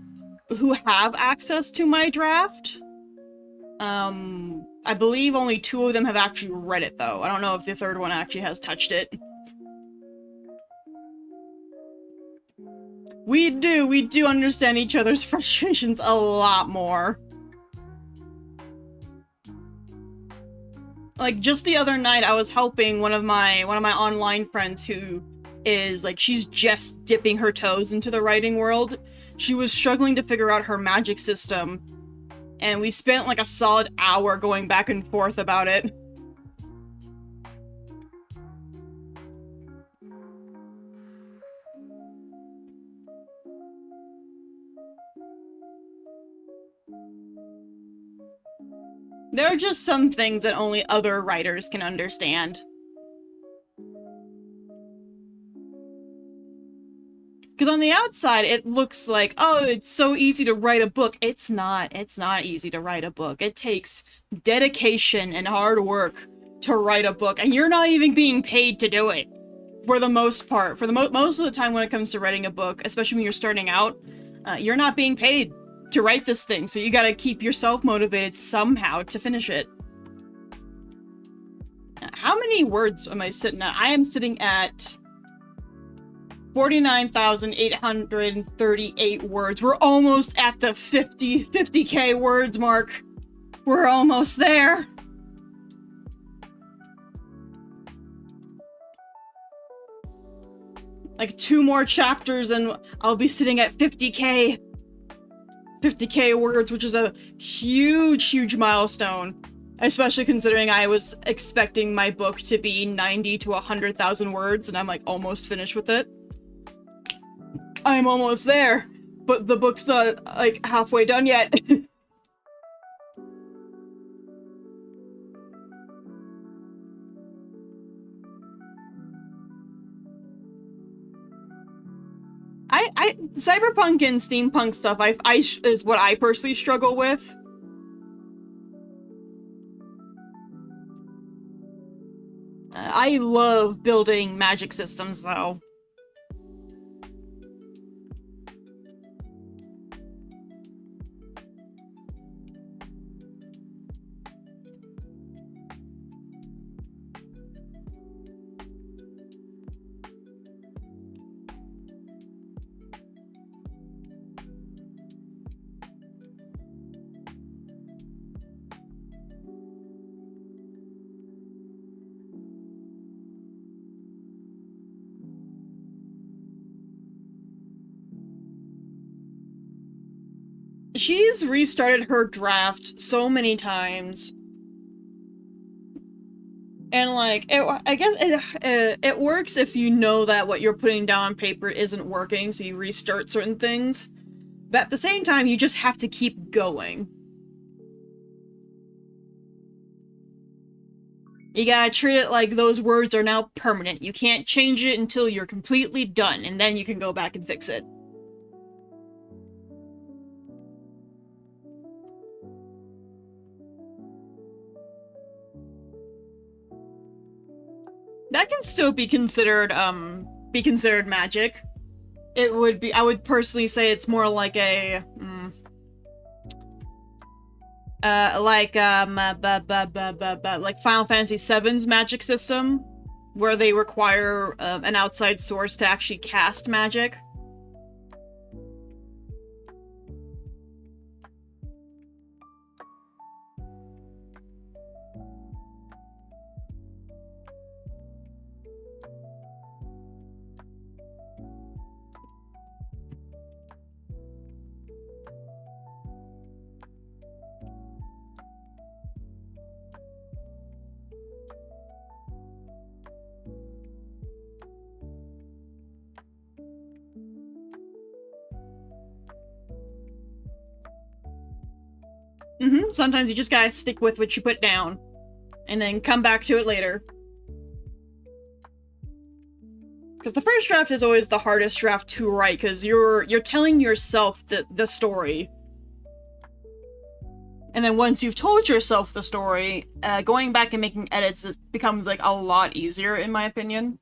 A: who have access to my draft. I believe only 2 of them have actually read it, though. I don't know if the 3rd one actually has touched it. We do understand each other's frustrations a lot more. Like, just the other night, I was helping one of my online friends who is, like, she's just dipping her toes into the writing world. She was struggling to figure out her magic system, and we spent, like, a solid hour going back and forth about it. There are just some things that only other writers can understand. Because on the outside, it looks like, oh, it's so easy to write a book. It's not. It's not easy to write a book. It takes dedication and hard work to write a book, and you're not even being paid to do it. For the most part. For the most of the time when it comes to writing a book, especially when you're starting out, you're not being paid to write this thing, so you gotta keep yourself motivated somehow to finish it. How many words am I sitting at? I am sitting at 49,838 words. We're almost at the 50k words mark. We're almost there. Like 2 more chapters and I'll be sitting at 50k. 50k words, which is a huge milestone. Especially considering I was expecting my book to be 90 to 100,000 words, and I'm like almost finished with it. I'm almost there, but the book's not like halfway done yet. Cyberpunk and steampunk stuff is what I personally struggle with. I love building magic systems, though. She's restarted her draft so many times. And, like, I guess it works if you know that what you're putting down on paper isn't working, so you restart certain things. But at the same time, you just have to keep going. You gotta treat it like those words are now permanent. You can't change it until you're completely done, and then you can go back and fix it. That can still be considered magic. It would be, I would personally say it's more like a, like Final Fantasy VII's magic system, where they require an outside source to actually cast magic. Sometimes you just gotta stick with what you put down, and then come back to it later. Because the first draft is always the hardest draft to write, because you're telling yourself the story. And then once you've told yourself the story, going back and making edits becomes, like, a lot easier, in my opinion.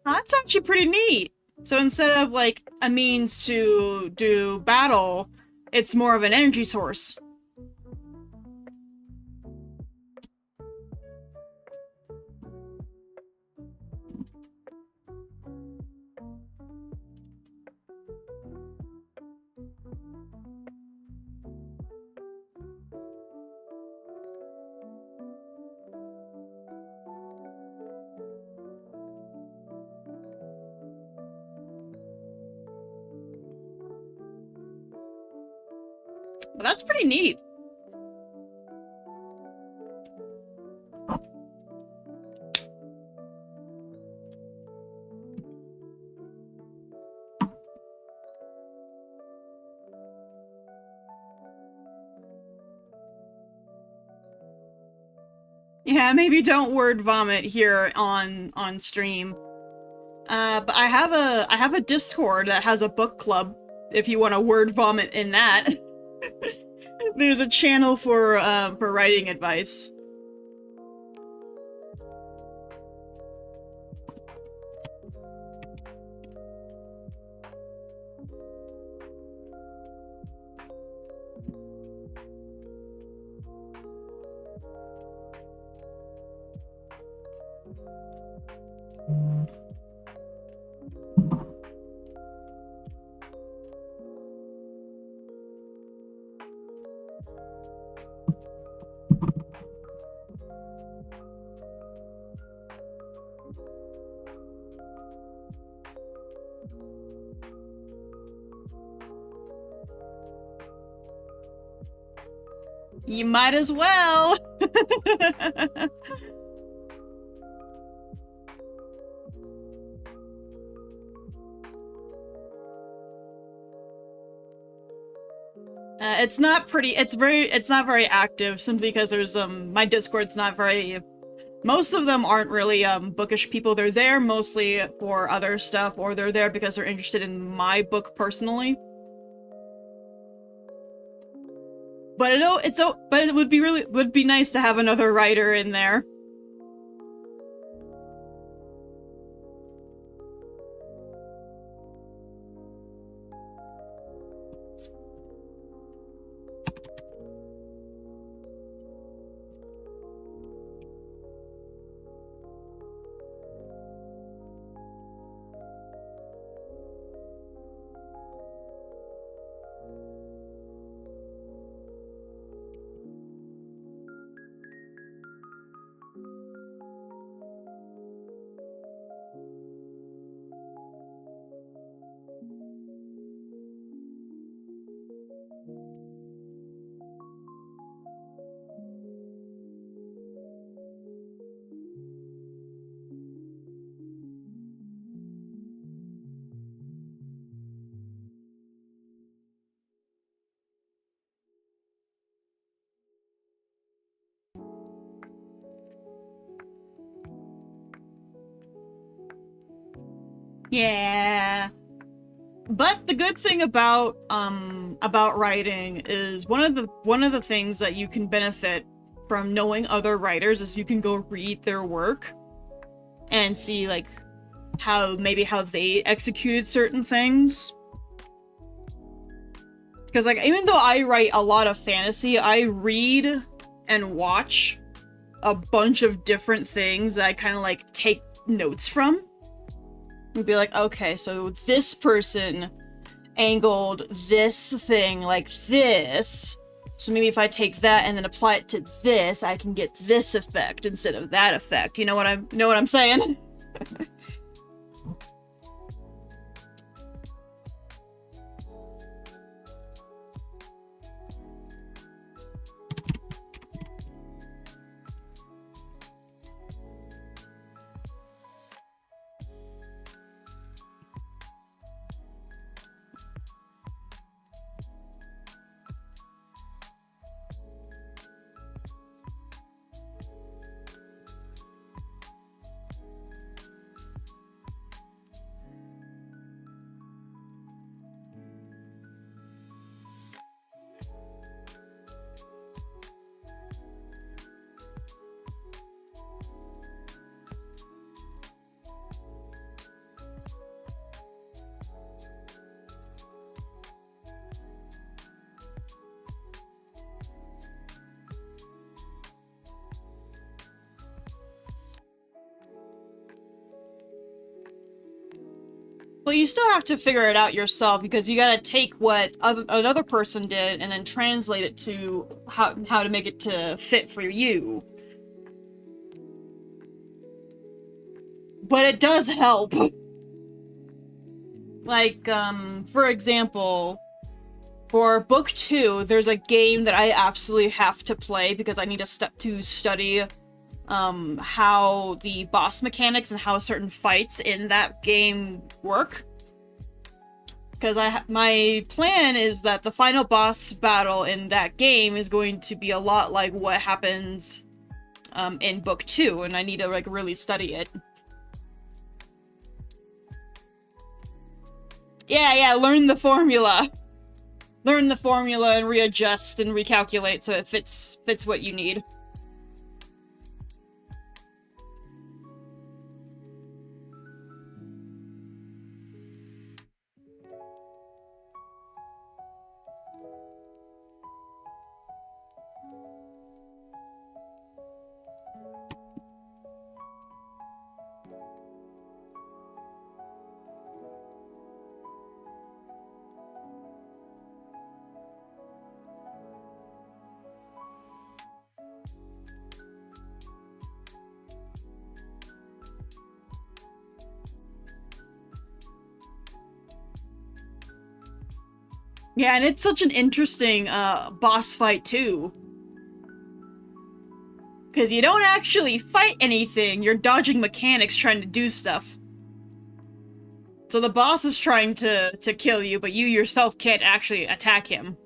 A: That's actually pretty neat. So instead of like a means to do battle, it's more of an energy source. Well, that's pretty neat. Yeah, maybe don't word vomit here on stream. But I have a Discord that has a book club if you want to word vomit in that. There's a channel for writing advice. You might as well. It's not pretty. It's not very active simply because there's my Discord's not very. Most of them aren't really bookish people. They're there mostly for other stuff, or they're there because they're interested in my book personally. But it would be nice to have another writer in there. Yeah. But the good thing about writing is one of the things that you can benefit from knowing other writers is you can go read their work and see like how they executed certain things. Because like even though I write a lot of fantasy, I read and watch a bunch of different things that I kind of like take notes from. And be like, okay, so this person angled this thing like this, so maybe if I take that and then apply it to this, I can get this effect instead of that effect. You know what I'm saying? Well, you still have to figure it out yourself because you gotta take what another person did and then translate it to how to make it to fit for you. But it does help. Like, for example, for book 2, there's a game that I absolutely have to play because I need to study how the boss mechanics and how certain fights in that game work. Because my plan is that the final boss battle in that game is going to be a lot like what happens in book 2, and I need to like really study it. Yeah, learn the formula. Learn the formula and readjust and recalculate so it fits what you need. Yeah, and it's such an interesting boss fight too. Because you don't actually fight anything, you're dodging mechanics trying to do stuff. So the boss is trying to kill you, but you yourself can't actually attack him.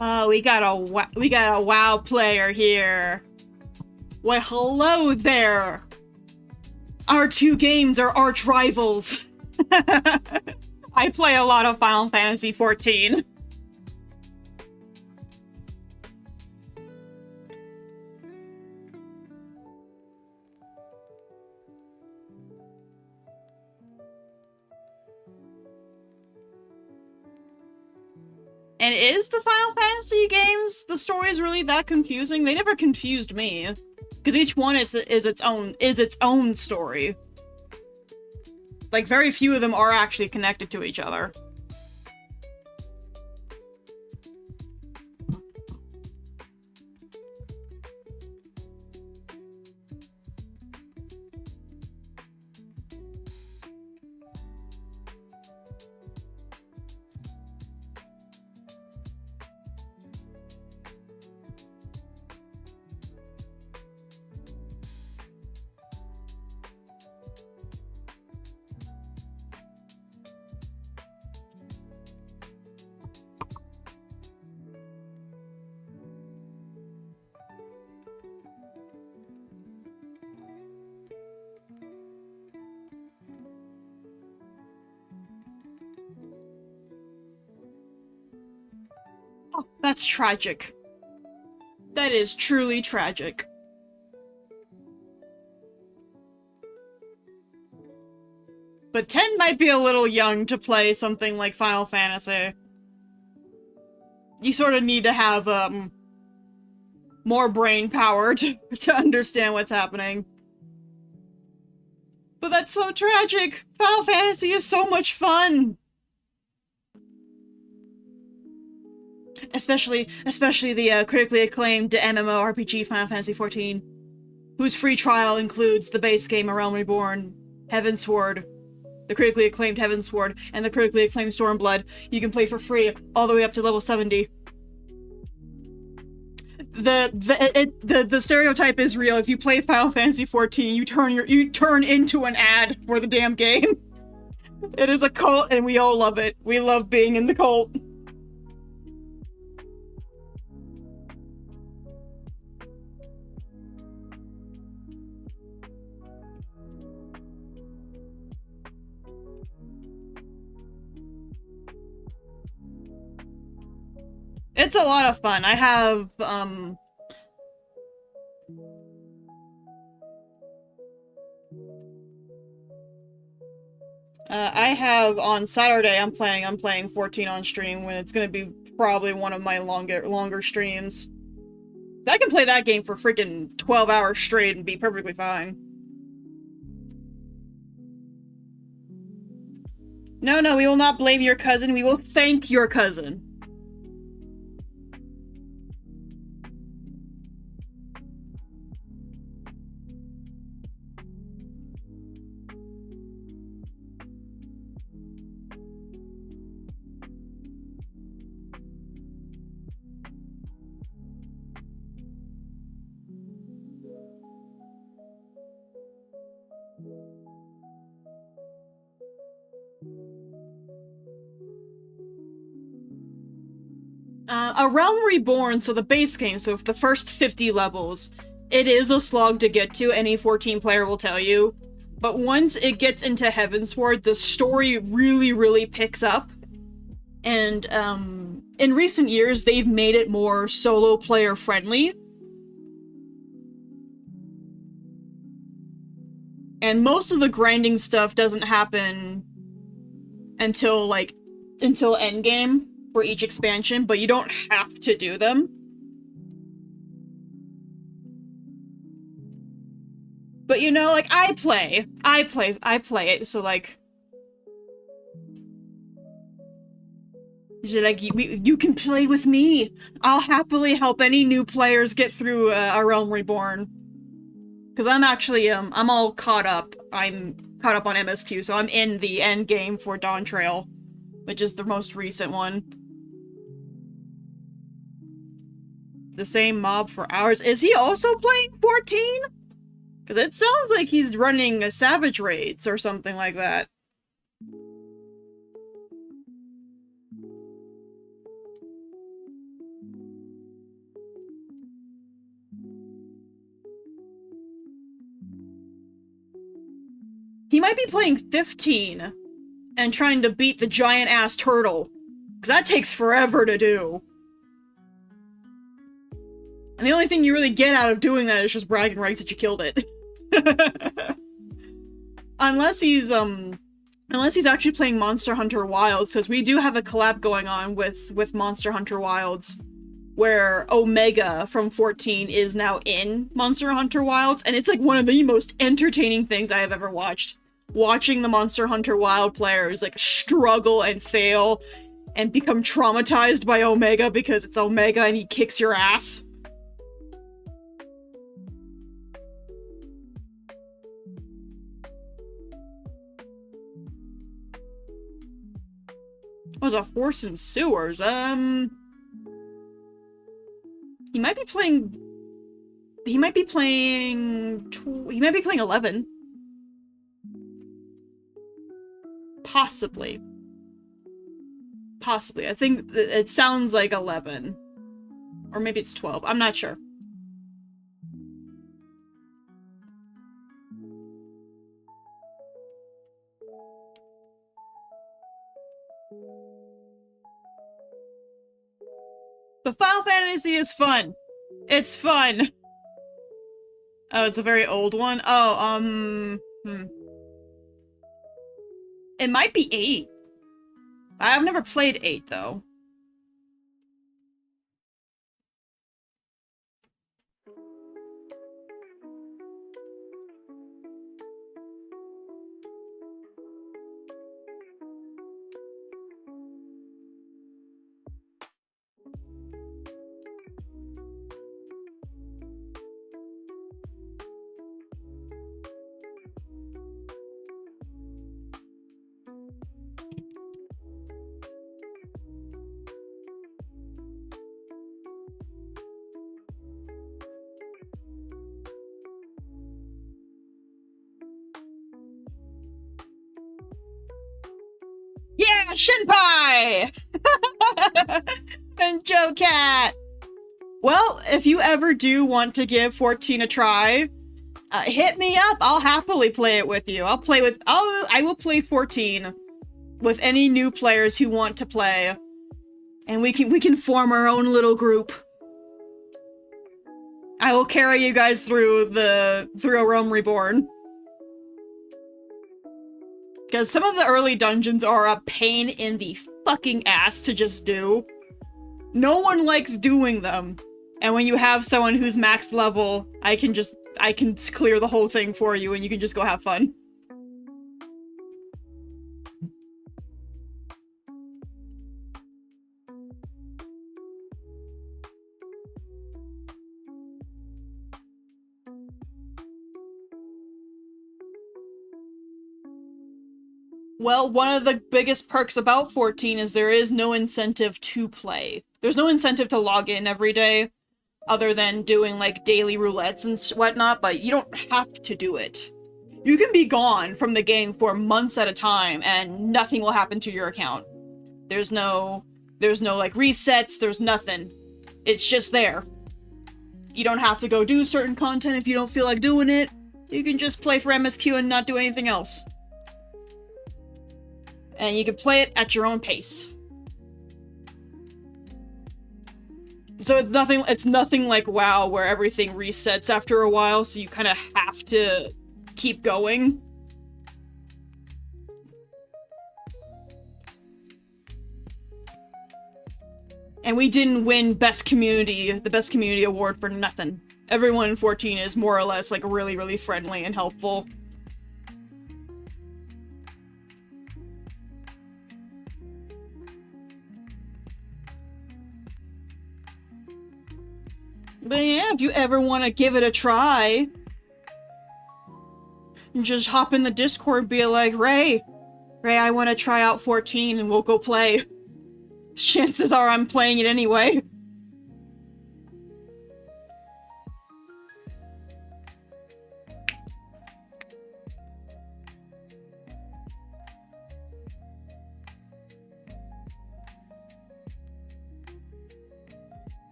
A: Oh, we got a WoW player here. Why, hello there. Our two games are arch rivals. I play a lot of Final Fantasy XIV. And is the Final Fantasy games, the story is really that confusing? They never confused me. Because each one is its own story. Like, very few of them are actually connected to each other. Oh, that's tragic. That is truly tragic. But 10 might be a little young to play something like Final Fantasy. You sort of need to have, more brain power to understand what's happening. But that's so tragic! Final Fantasy is so much fun! especially the critically acclaimed MMORPG Final Fantasy XIV, whose free trial includes the base game A Realm Reborn, Heavensward, the critically acclaimed Heavensward, and the critically acclaimed Stormblood. You can play for free all the way up to level 70. The stereotype is real. If you play Final Fantasy XIV, you turn into an ad for the damn game. It is a cult, and we all love it. We love being in the cult. It's a lot of fun. I have, I have on Saturday, I'm playing 14 on stream when it's gonna be probably one of my longer streams. So I can play that game for freaking 12 hours straight and be perfectly fine. No, we will not blame your cousin. We will thank your cousin. A Realm Reborn, so the base game, so the first 50 levels, it is a slog to get to, any 14 player will tell you. But once it gets into Heavensward, the story really picks up. And, in recent years, they've made it more solo player friendly. And most of the grinding stuff doesn't happen until endgame for each expansion, but you don't have to do them. But you know, like, I play it, so like... you can play with me! I'll happily help any new players get through A Realm Reborn. Because I'm actually, I'm all caught up. I'm caught up on MSQ, so I'm in the end game for Dawn Trail, which is the most recent one. The same mob for hours. Is he also playing 14? Because it sounds like he's running a Savage Raids or something like that. He might be playing 15 and trying to beat the giant-ass turtle. Because that takes forever to do. And the only thing you really get out of doing that is just bragging rights that you killed it. Unless he's actually playing Monster Hunter Wilds, because we do have a collab going on with Monster Hunter Wilds, where Omega from 14 is now in Monster Hunter Wilds, and it's like one of the most entertaining things I have ever watched. Watching the Monster Hunter Wild players like struggle and fail and become traumatized by Omega because it's Omega and he kicks your ass. Was a horse in sewers. He might be playing 11. Possibly. I think it sounds like 11. Or maybe it's 12. I'm not sure. But Final Fantasy is fun. It's fun. Oh, it's a very old one? Oh, It might be 8. I've never played 8, though. Shinpai! And Joe Cat! Well, if you ever do want to give 14 a try, hit me up. I'll happily play it with you. I will play 14 with any new players who want to play. And we can form our own little group. I will carry you guys through A Realm Reborn. Because some of the early dungeons are a pain in the fucking ass to just do. No one likes doing them. And when you have someone who's max level, I can clear the whole thing for you and you can just go have fun. Well, one of the biggest perks about 14 is there is no incentive to play. There's no incentive to log in every day, other than doing, like, daily roulettes and whatnot, but you don't have to do it. You can be gone from the game for months at a time, and nothing will happen to your account. There's no, like, resets, there's nothing. It's just there. You don't have to go do certain content if you don't feel like doing it. You can just play for MSQ and not do anything else. And you can play it at your own pace. So it's nothing like WoW where everything resets after a while, so you kind of have to keep going. And we didn't win the best community award for nothing. Everyone in 14 is more or less like really, really friendly and helpful. But yeah, if you ever want to give it a try, just hop in the Discord and be like, Ray, I want to try out 14 and we'll go play. Chances are I'm playing it anyway.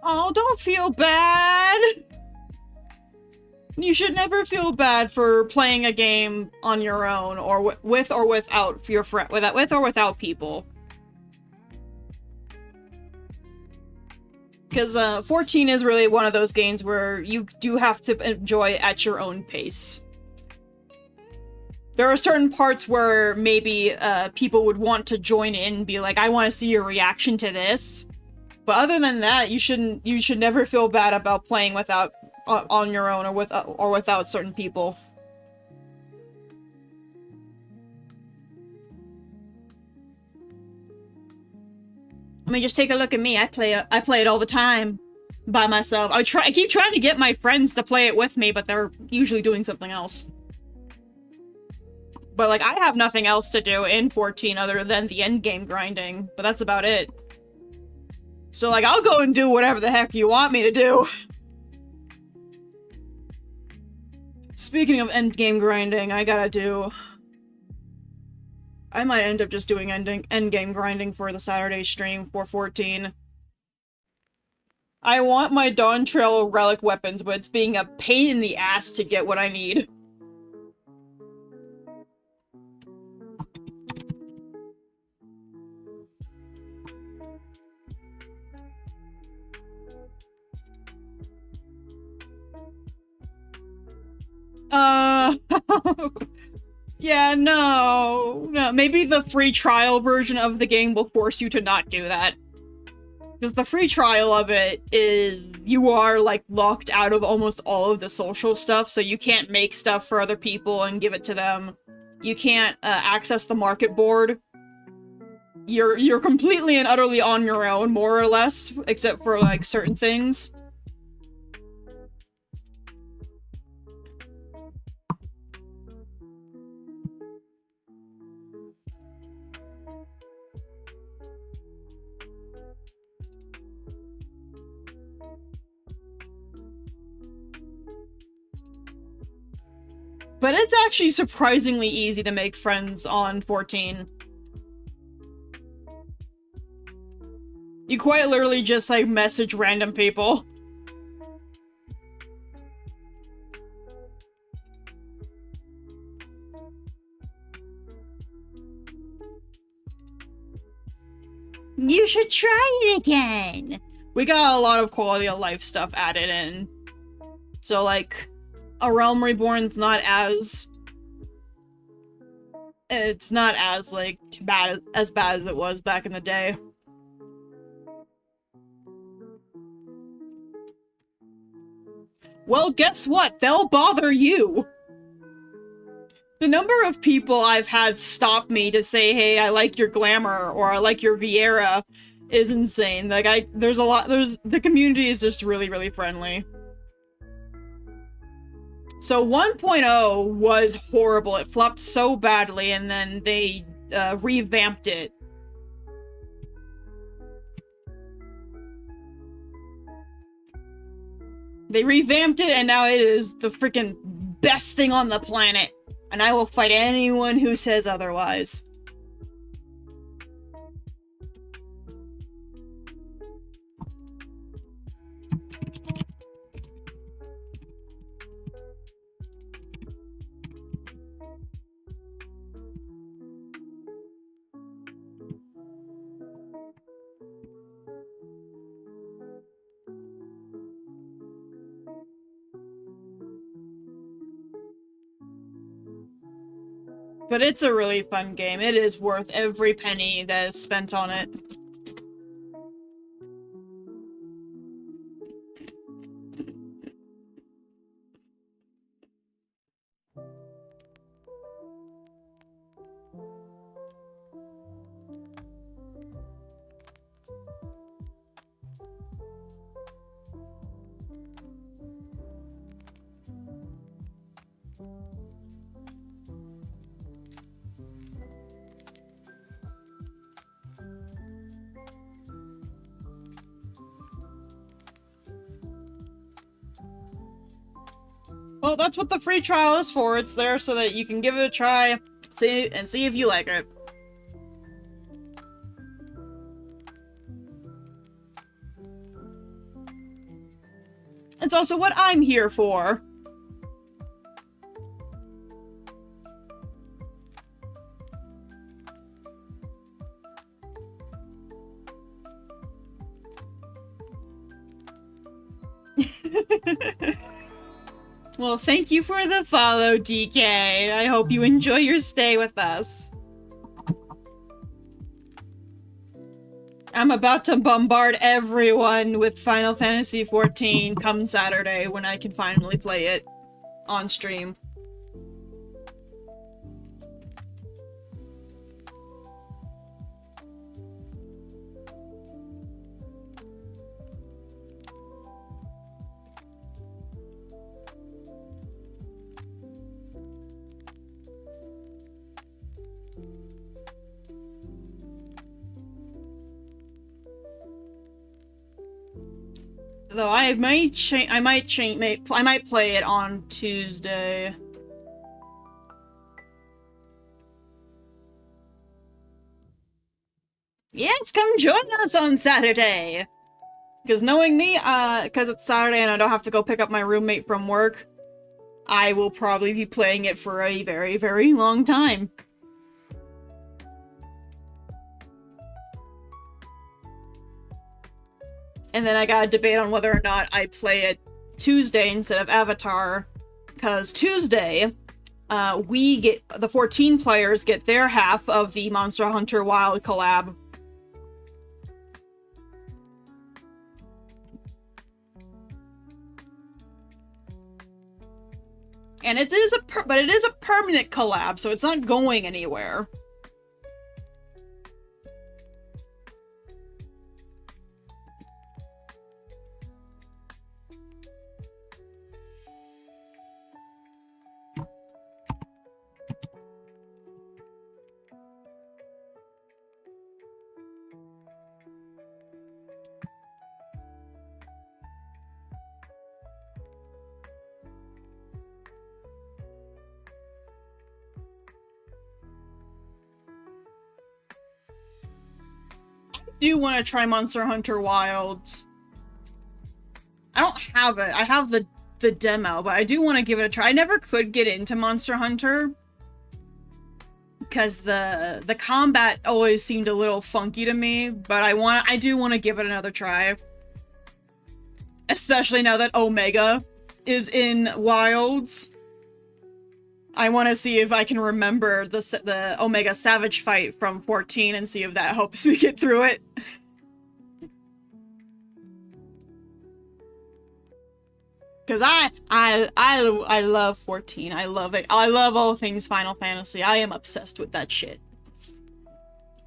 A: Oh, don't feel bad! You should never feel bad for playing a game on your own, or with or without your with or without people. Because 14 is really one of those games where you do have to enjoy it at your own pace. There are certain parts where maybe people would want to join in and be like, I want to see your reaction to this. But other than that, you should never feel bad about playing without on your own or without certain people. I mean, just take a look at me. I play it all the time by myself. I keep trying to get my friends to play it with me, but they're usually doing something else. But like, I have nothing else to do in 14 other than the endgame grinding, but that's about it. So, like, I'll go and do whatever the heck you want me to do. Speaking of endgame grinding, I might end up just doing endgame grinding for the Saturday stream for 14. I want my Dawn Trail relic weapons, but it's being a pain in the ass to get what I need. Yeah, no. Maybe the free trial version of the game will force you to not do that. Because the free trial of it is, you are, like, locked out of almost all of the social stuff, so you can't make stuff for other people and give it to them. You can't access the market board. You're completely and utterly on your own, more or less, except for, like, certain things. But it's actually surprisingly easy to make friends on 14. You quite literally just, like, message random people. You should try it again! We got a lot of quality of life stuff added in. So, like, A Realm Reborn's not as... It's not as, like, bad as it was back in the day. Well, guess what? They'll bother you! The number of people I've had stop me to say, hey, I like your glamour, or I like your Viera, is insane. Like, the community is just really, really friendly. So 1.0 was horrible. It flopped so badly, and then they revamped it. They revamped it, and now it is the freaking best thing on the planet. And I will fight anyone who says otherwise. But it's a really fun game. It is worth every penny that is spent on it. Well, that's what the free trial is for. It's there so that you can give it a try, see if you like it. It's also what I'm here for. Well, thank you for the follow, DK. I hope you enjoy your stay with us. I'm about to bombard everyone with Final Fantasy XIV come Saturday when I can finally play it on stream. Though I might play it on Tuesday. Yes, come join us on Saturday! Because knowing me, because it's Saturday and I don't have to go pick up my roommate from work, I will probably be playing it for a very, very long time. And then I gotta debate on whether or not I play it Tuesday instead of Avatar. Because Tuesday, the 14 players get their half of the Monster Hunter Wild collab. And it is a permanent collab, so it's not going anywhere. do want to try Monster Hunter Wilds. I don't have it. I have the demo, but I do want to give it a try. I never could get into Monster Hunter because the combat always seemed a little funky to me, but I do want to give it another try. Especially now that Omega is in Wilds. I want to see if I can remember the Omega Savage fight from 14 and see if that helps me get through it. Cause I love 14. I love it. I love all things Final Fantasy. I am obsessed with that shit.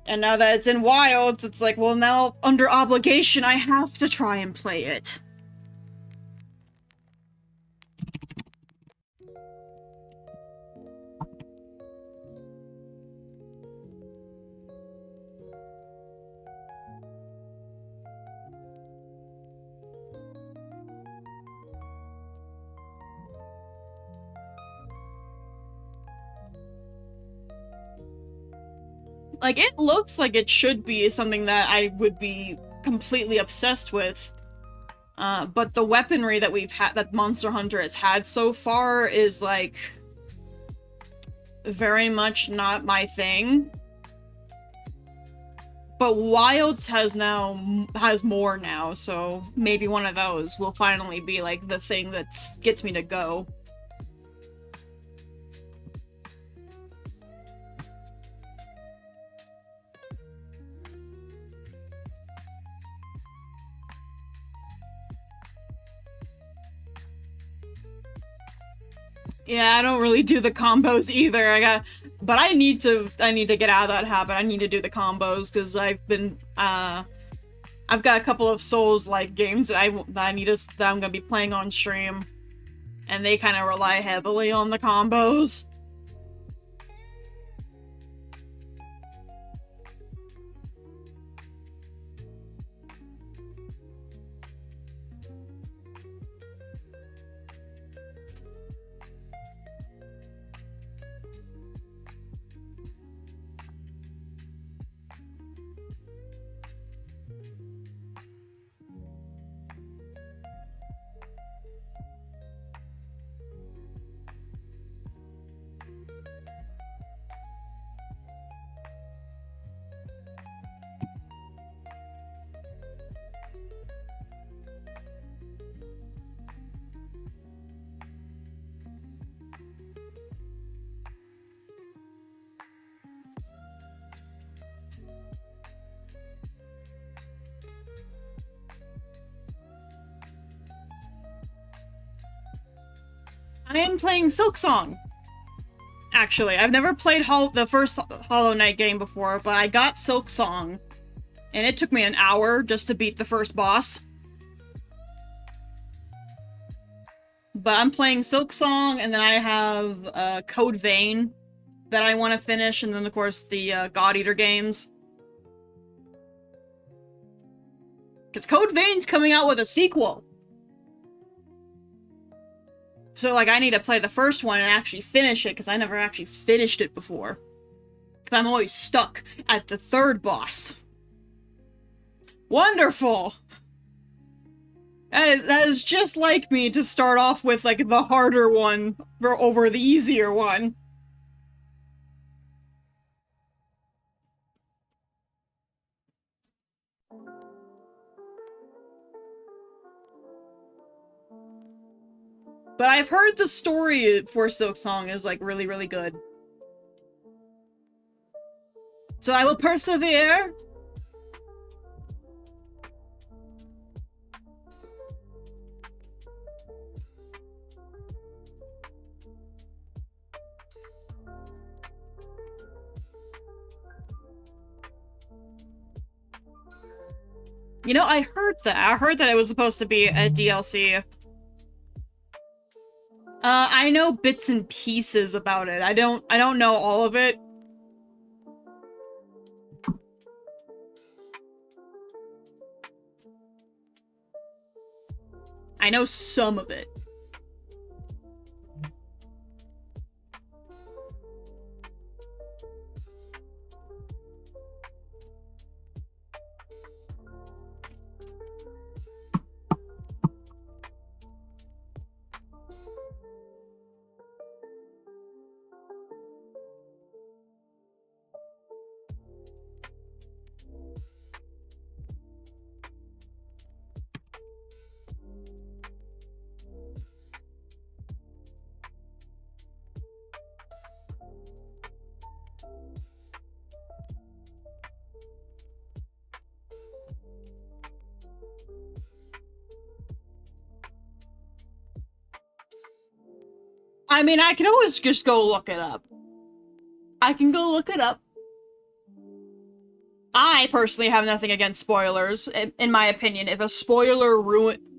A: And now that it's in Wilds, it's like, well, now under obligation, I have to try and play it. Like, it looks like it should be something that I would be completely obsessed with. But the weaponry that that Monster Hunter has had so far is, like, very much not my thing. But Wilds has more now, so maybe one of those will finally be, like, the thing that gets me to go. Yeah, I don't really do the combos either. But I need to get out of that habit. I need to do the combos because I've got a couple of Souls-like games that I'm gonna be playing on stream, and they kind of rely heavily on the combos. I am playing Silksong. Actually, I've never played the first Hollow Knight game before, but I got Silksong, and it took me an hour just to beat the first boss. But I'm playing Silksong, and then I have Code Vein that I want to finish, and then of course the God Eater games. Because Code Vein's coming out with a sequel. So, like, I need to play the first one and actually finish it, because I never actually finished it before. Because I'm always stuck at the third boss. Wonderful! That is just like me to start off with, like, the harder one over the easier one. But I've heard the story for Silksong is, like, really, really good. So I will persevere. You know, I heard that. I heard that it was supposed to be a DLC. I know bits and pieces about it. I don't know all of it. I know some of it. I mean, I can always just go look it up. I can go look it up. I personally have nothing against spoilers. In my opinion, if a spoiler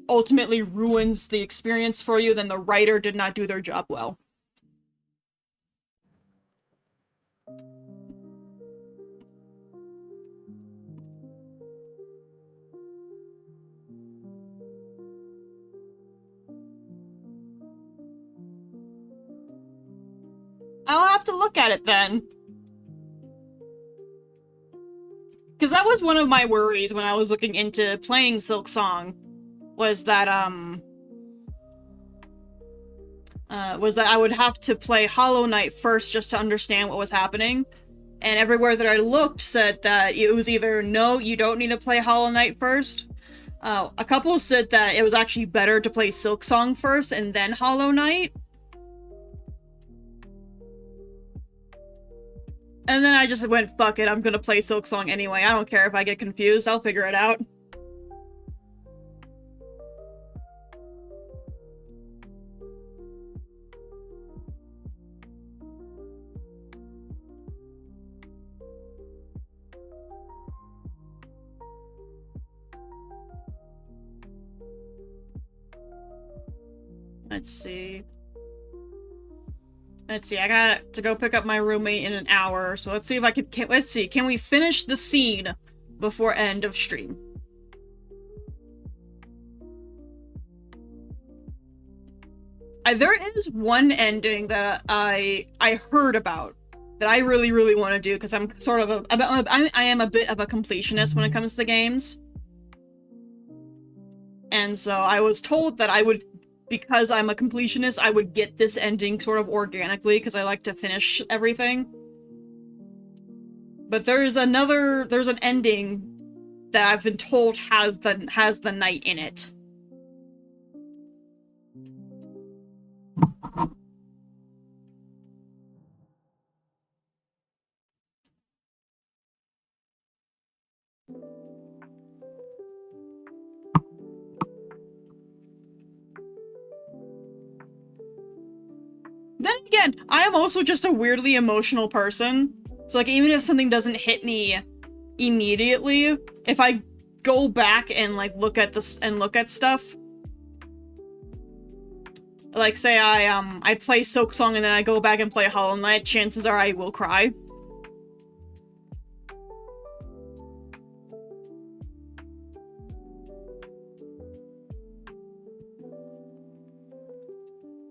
A: ultimately ruins the experience for you, then the writer did not do their job well. I'll have to look at it then. Because that was one of my worries when I was looking into playing Silksong, was that I would have to play Hollow Knight first just to understand what was happening. And everywhere that I looked said that it was either, no, you don't need to play Hollow Knight first. A couple said that it was actually better to play Silksong first and then Hollow Knight. And then I just went, fuck it, I'm gonna play Silksong anyway. I don't care if I get confused, I'll figure it out. Let's see, I got to go pick up my roommate in an hour, so let's see if I can we finish the scene before end of stream? There is one ending that I heard about that I really, really want to do, because I'm sort of I am a bit of a completionist when it comes to games. And so I was told that I would, because I'm a completionist, I would get this ending sort of organically, because I like to finish everything. But there's an ending that I've been told has the knight in it. Then again, I am also just a weirdly emotional person. So like, even if something doesn't hit me immediately, if I go back and like look at stuff, like say I play Silksong and then I go back and play Hollow Knight, chances are I will cry.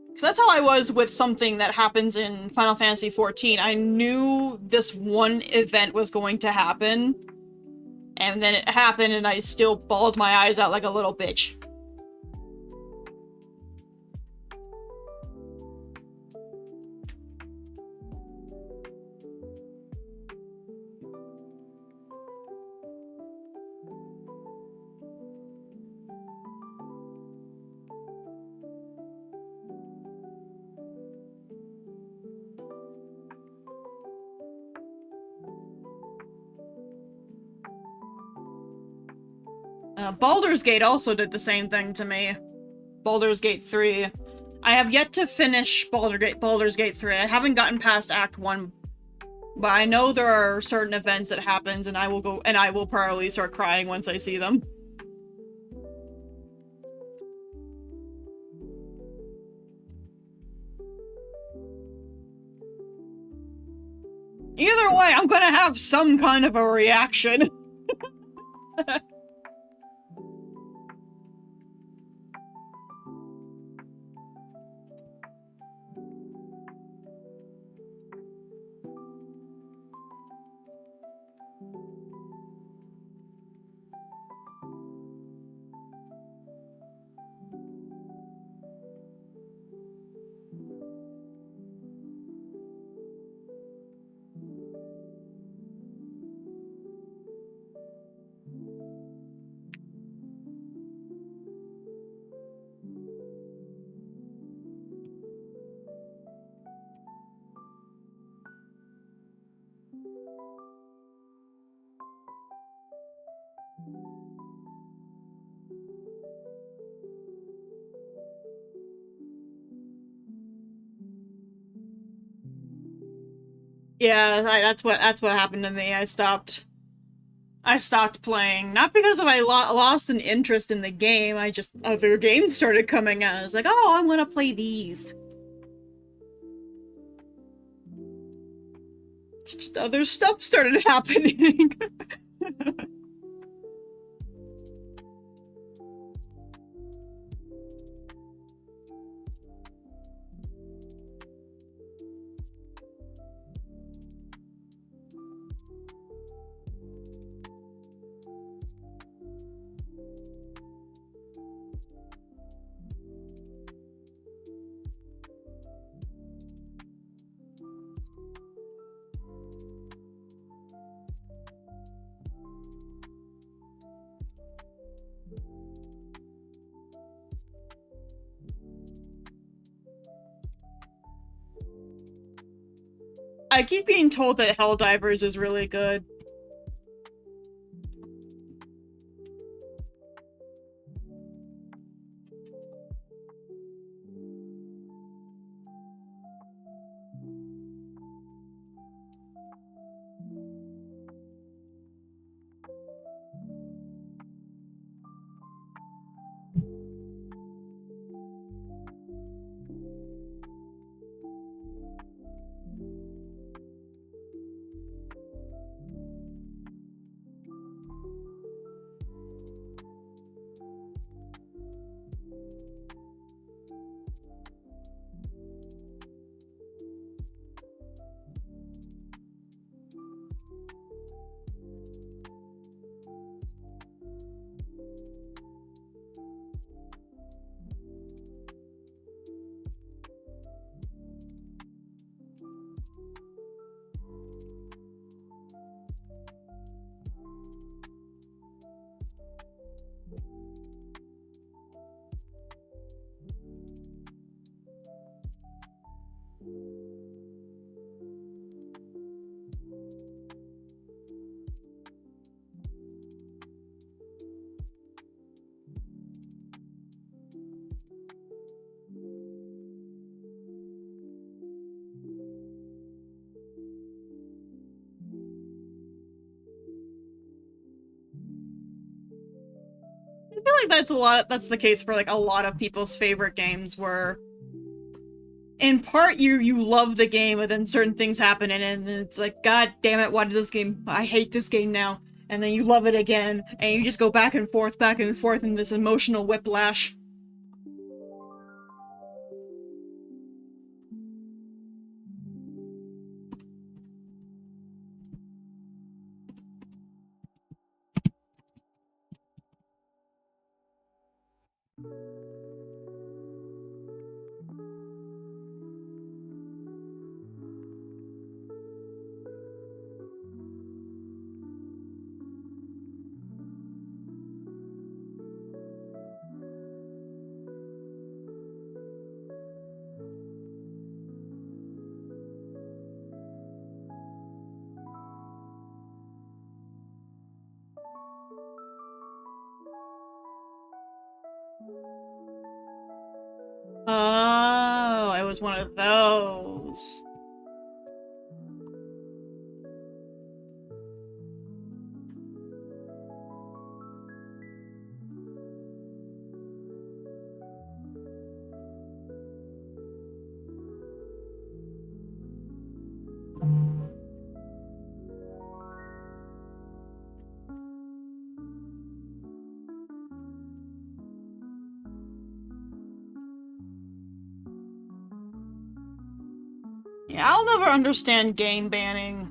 A: Because that's how I was with something that happens in Final Fantasy XIV. I knew this one event was going to happen, and then it happened and I still bawled my eyes out like a little bitch. Baldur's Gate also did the same thing to me. Baldur's Gate 3. I have yet to finish Baldur's Gate 3. I haven't gotten past Act 1. But I know there are certain events that happens and I will probably start crying once I see them. Either way, I'm gonna have some kind of a reaction. Yeah, that's what happened to me. I stopped playing. Not because of I lost an interest in the game. I just other games started coming out. I was like, oh, I'm gonna play these. Just other stuff started happening. I keep being told that Helldivers is really good. I feel like that's the case for like a lot of people's favorite games where in part you love the game and then certain things happen and then it's like, god damn it, why did this game, I hate this game now, and then you love it again and you just go back and forth in this emotional whiplash. Oh, it was one of those. Yeah, I'll never understand game banning.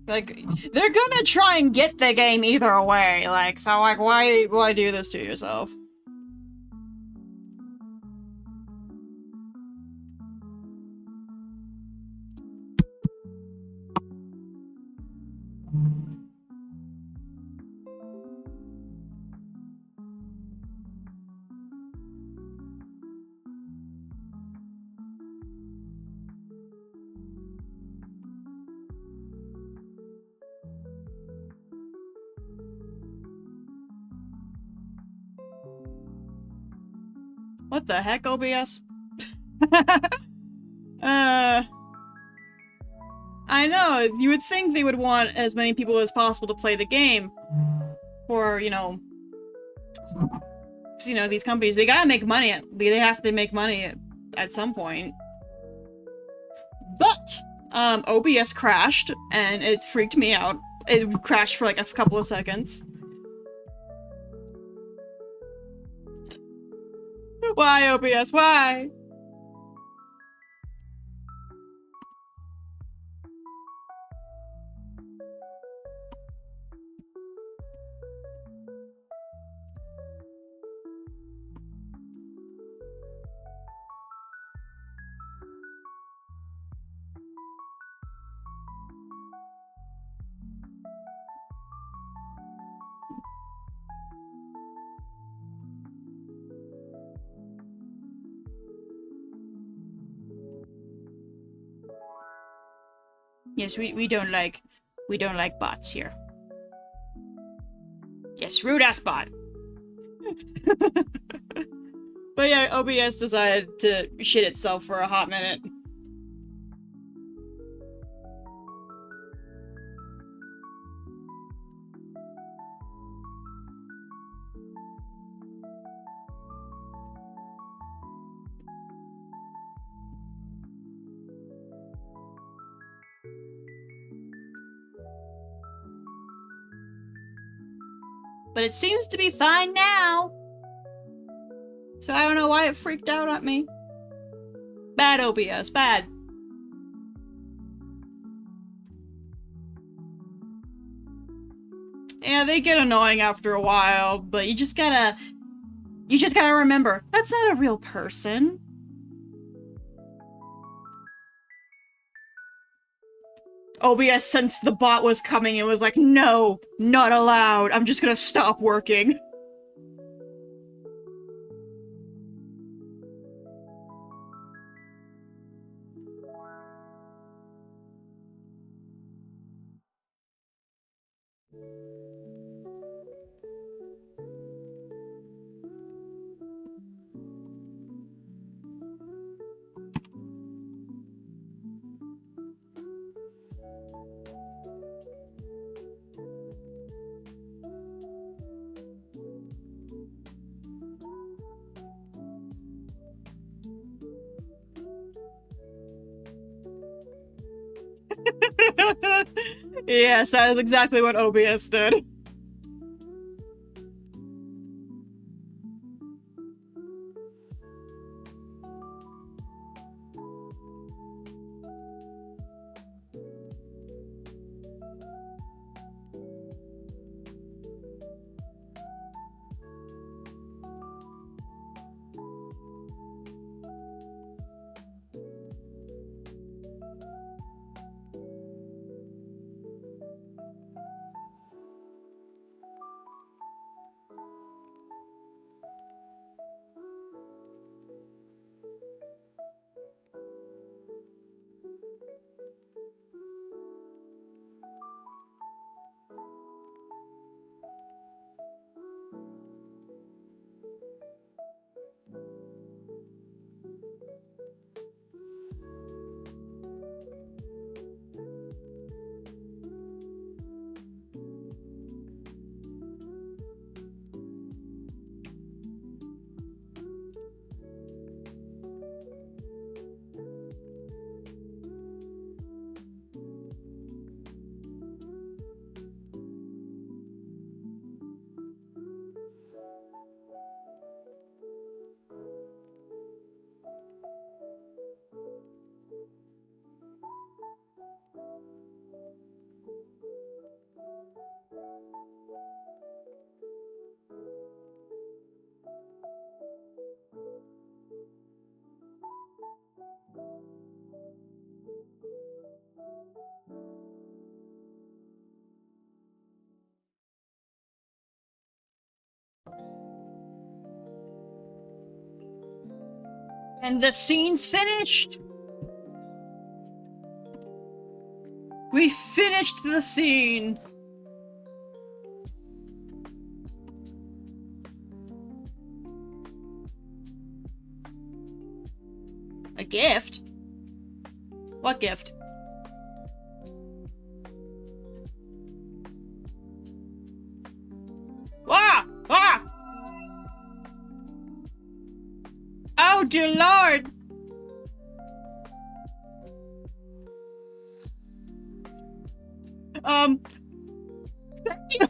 A: Like, they're gonna try and get the game either way, like, so like, why do this to yourself? What the heck, OBS? uh... I know, you would think they would want as many people as possible to play the game. For, these companies, they gotta make money. They have to make money at some point. But, OBS crashed, and it freaked me out. It crashed for like a couple of seconds. Why, OBS? Why? Yes, we don't like bots here. Yes, rude ass bot. But yeah, OBS decided to shit itself for a hot minute. But it seems to be fine now. So I don't know why it freaked out at me. Bad OBS, bad. Yeah, they get annoying after a while, but you just gotta remember, that's not a real person. OBS sensed the bot was coming and was like, no, not allowed. I'm just gonna stop working. Yes, that is exactly what OBS did. And the scene's finished! We finished the scene! A gift? What gift? dear Lord. Thank you.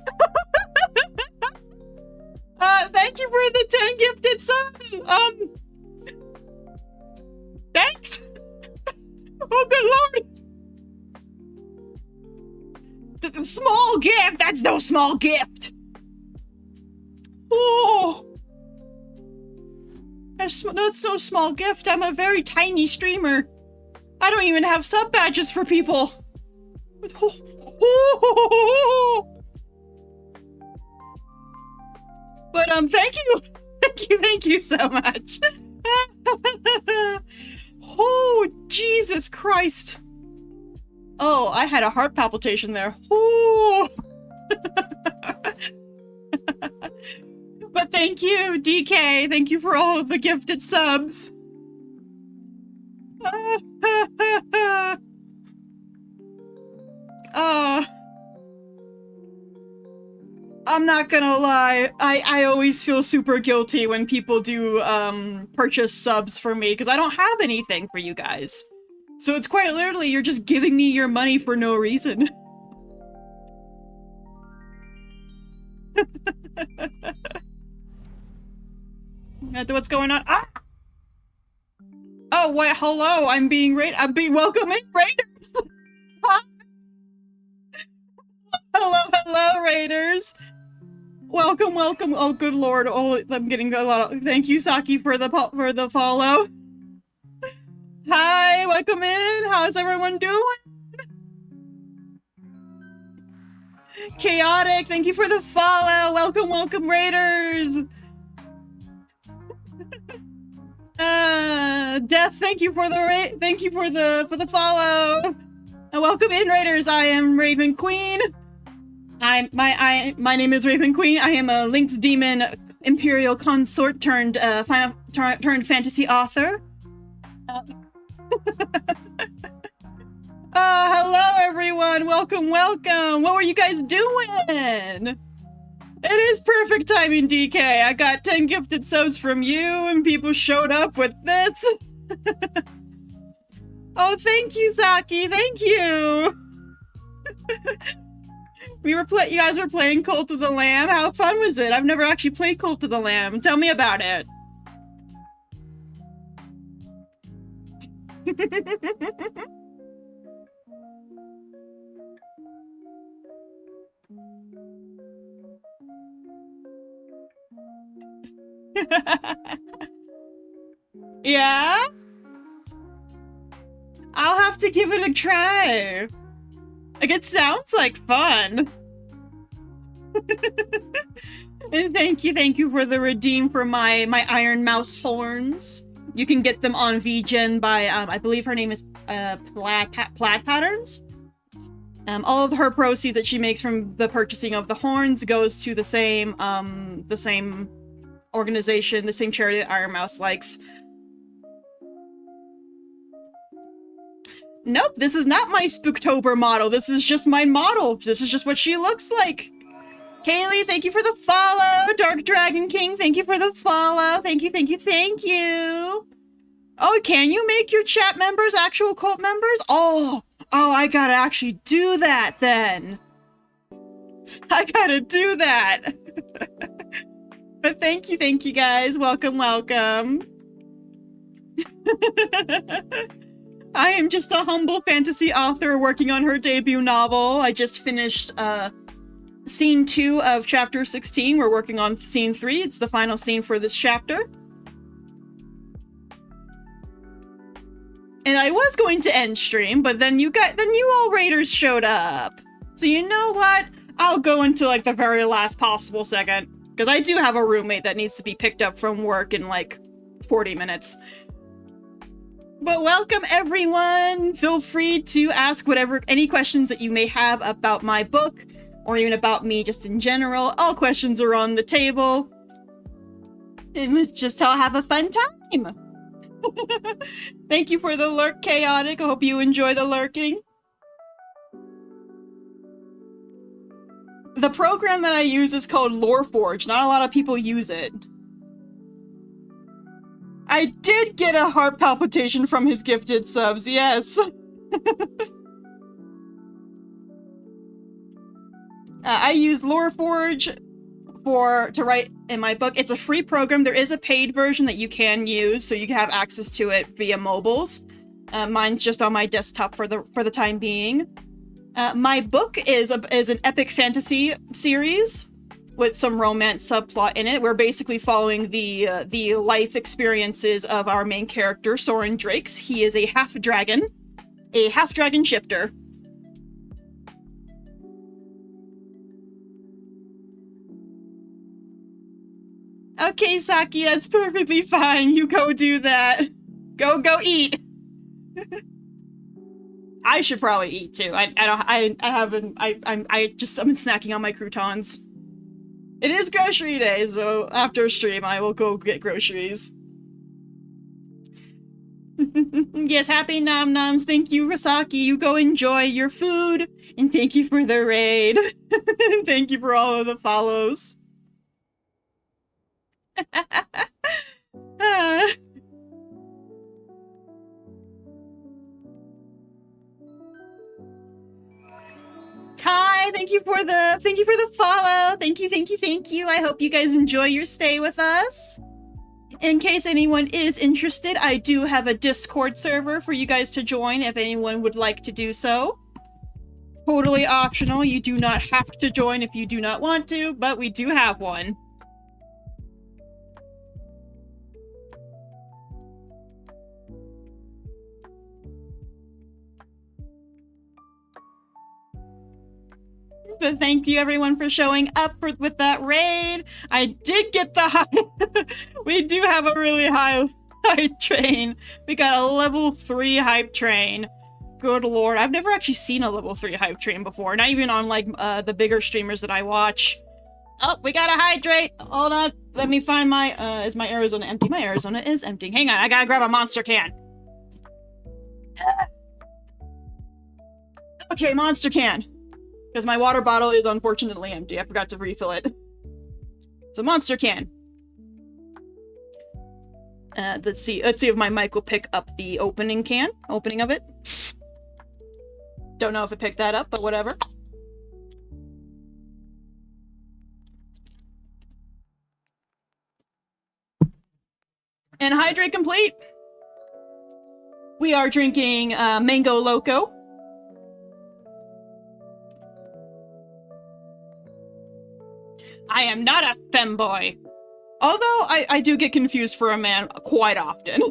A: Thank you for the 10 gifted subs. Thanks. Oh, good Lord. The small gift. That's no small gift. Oh. That's no small gift. I'm a very tiny streamer. I don't even have sub badges for people. But thank you. Thank you so much. Oh, Jesus Christ. Oh, I had a heart palpitation there. Oh. But thank you, DK. Thank you for all of the gifted subs. I'm not gonna lie, I always feel super guilty when people do purchase subs for me, because I don't have anything for you guys. So it's quite literally, you're just giving me your money for no reason. What's going on? Ah! Oh, what? Hello, I'm being welcoming raiders. Hello, raiders. Welcome. Oh, good Lord. Oh, I'm getting a lot of. Thank you, Saki, for the follow. Hi, welcome in. How's everyone doing? Chaotic, thank you for the follow. Welcome, raiders. Death, thank you for the follow. And welcome in, raiders. I am Raven Queen. My name is Raven Queen. I am a Lynx Demon Imperial Consort turned fantasy author. Hello everyone. Welcome. What were you guys doing? It is perfect timing, DK. I got 10 gifted subs from you, and people showed up with this. Oh, thank you, Saki. Thank you. You guys were playing Cult of the Lamb. How fun was it? I've never actually played Cult of the Lamb. Tell me about it. Yeah? I'll have to give it a try. Like, it sounds like fun. And thank you for the redeem for my Iron Mouse horns. You can get them on VGen by, I believe her name is Plaid Patterns. All of her proceeds that she makes from the purchasing of the horns goes to the same organization, the same charity that Iron Mouse likes. Nope, this is not my Spooktober model. This is just my model. This is just what she looks like. Kaylee, thank you for the follow. Dark Dragon King, thank you for the follow. Thank you. Oh, can you make your chat members actual cult members? Oh, I gotta actually do that then. I gotta do that. But thank you guys. Welcome. I am just a humble fantasy author working on her debut novel. I just finished scene 2 of chapter 16. We're working on scene 3. It's the final scene for this chapter. And I was going to end stream, but then you all raiders showed up. So you know what? I'll go into like the very last possible second, because I do have a roommate that needs to be picked up from work in like 40 minutes. But welcome everyone! Feel free to ask any questions that you may have about my book, or even about me just in general. All questions are on the table. And let's just all have a fun time! Thank you for the lurk, Chaotic. I hope you enjoy the lurking. The program that I use is called Loreforge. Not a lot of people use it. I did get a heart palpitation from his gifted subs, yes. I used LoreForge to write in my book. It's a free program. There is a paid version that you can use, so you can have access to it via mobiles. Mine's just on my desktop for the time being. My book is an epic fantasy series with some romance subplot in it. We're basically following the life experiences of our main character, Soren Drakes. He is a half-dragon shifter. Okay, Saki, that's perfectly fine. You go do that. Go eat. I should probably eat too. I'm snacking on my croutons. It is grocery day, so after stream I will go get groceries. Yes, happy nom noms. Thank you, Rasaki. You go enjoy your food, and thank you for the raid. Thank you for all of the follows. Ty, thank you for the follow. Thank you. I hope you guys enjoy your stay with us. In case anyone is interested, I do have a Discord server for you guys to join if anyone would like to do so. Totally optional. You do not have to join if you do not want to, but we do have one. But thank you everyone for showing up with that raid. I did get the high. We do have a really high train. We got a level 3 hype train. Good lord, I've never actually seen a level 3 hype train before. Not even on like the bigger streamers that I watch. Oh, we gotta hydrate. Hold on, let me find my. Is my Arizona empty? My Arizona is empty. Hang on, I gotta grab a monster can. Okay, monster can. Because my water bottle is unfortunately empty. I forgot to refill it. So monster can. Let's see if my mic will pick up the opening of it. Don't know if it picked that up, but whatever. And hydrate complete. We are drinking Mango Loco. I am not a femboy. Although I do get confused for a man quite often.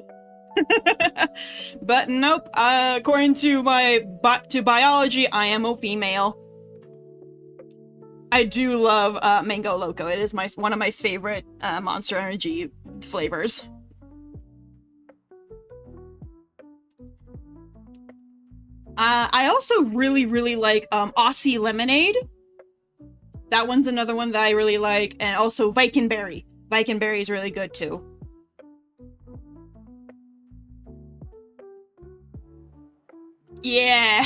A: But nope, according to biology, I am a female. I do love Mango Loco. It is one of my favorite Monster Energy flavors. I also really like Aussie Lemonade. That one's another one that I really like, and also Vikenberry. Vikenberry is really good too. Yeah.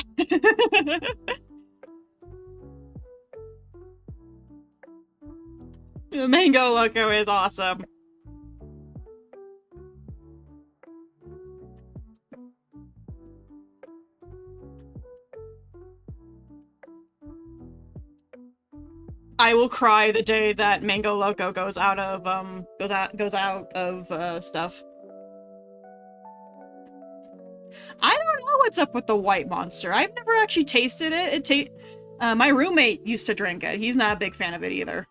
A: Mango Loco is awesome. I will cry the day that Mango Loco goes out of stuff. I don't know what's up with the white monster. I've never actually tasted it. My roommate used to drink it. He's not a big fan of it either.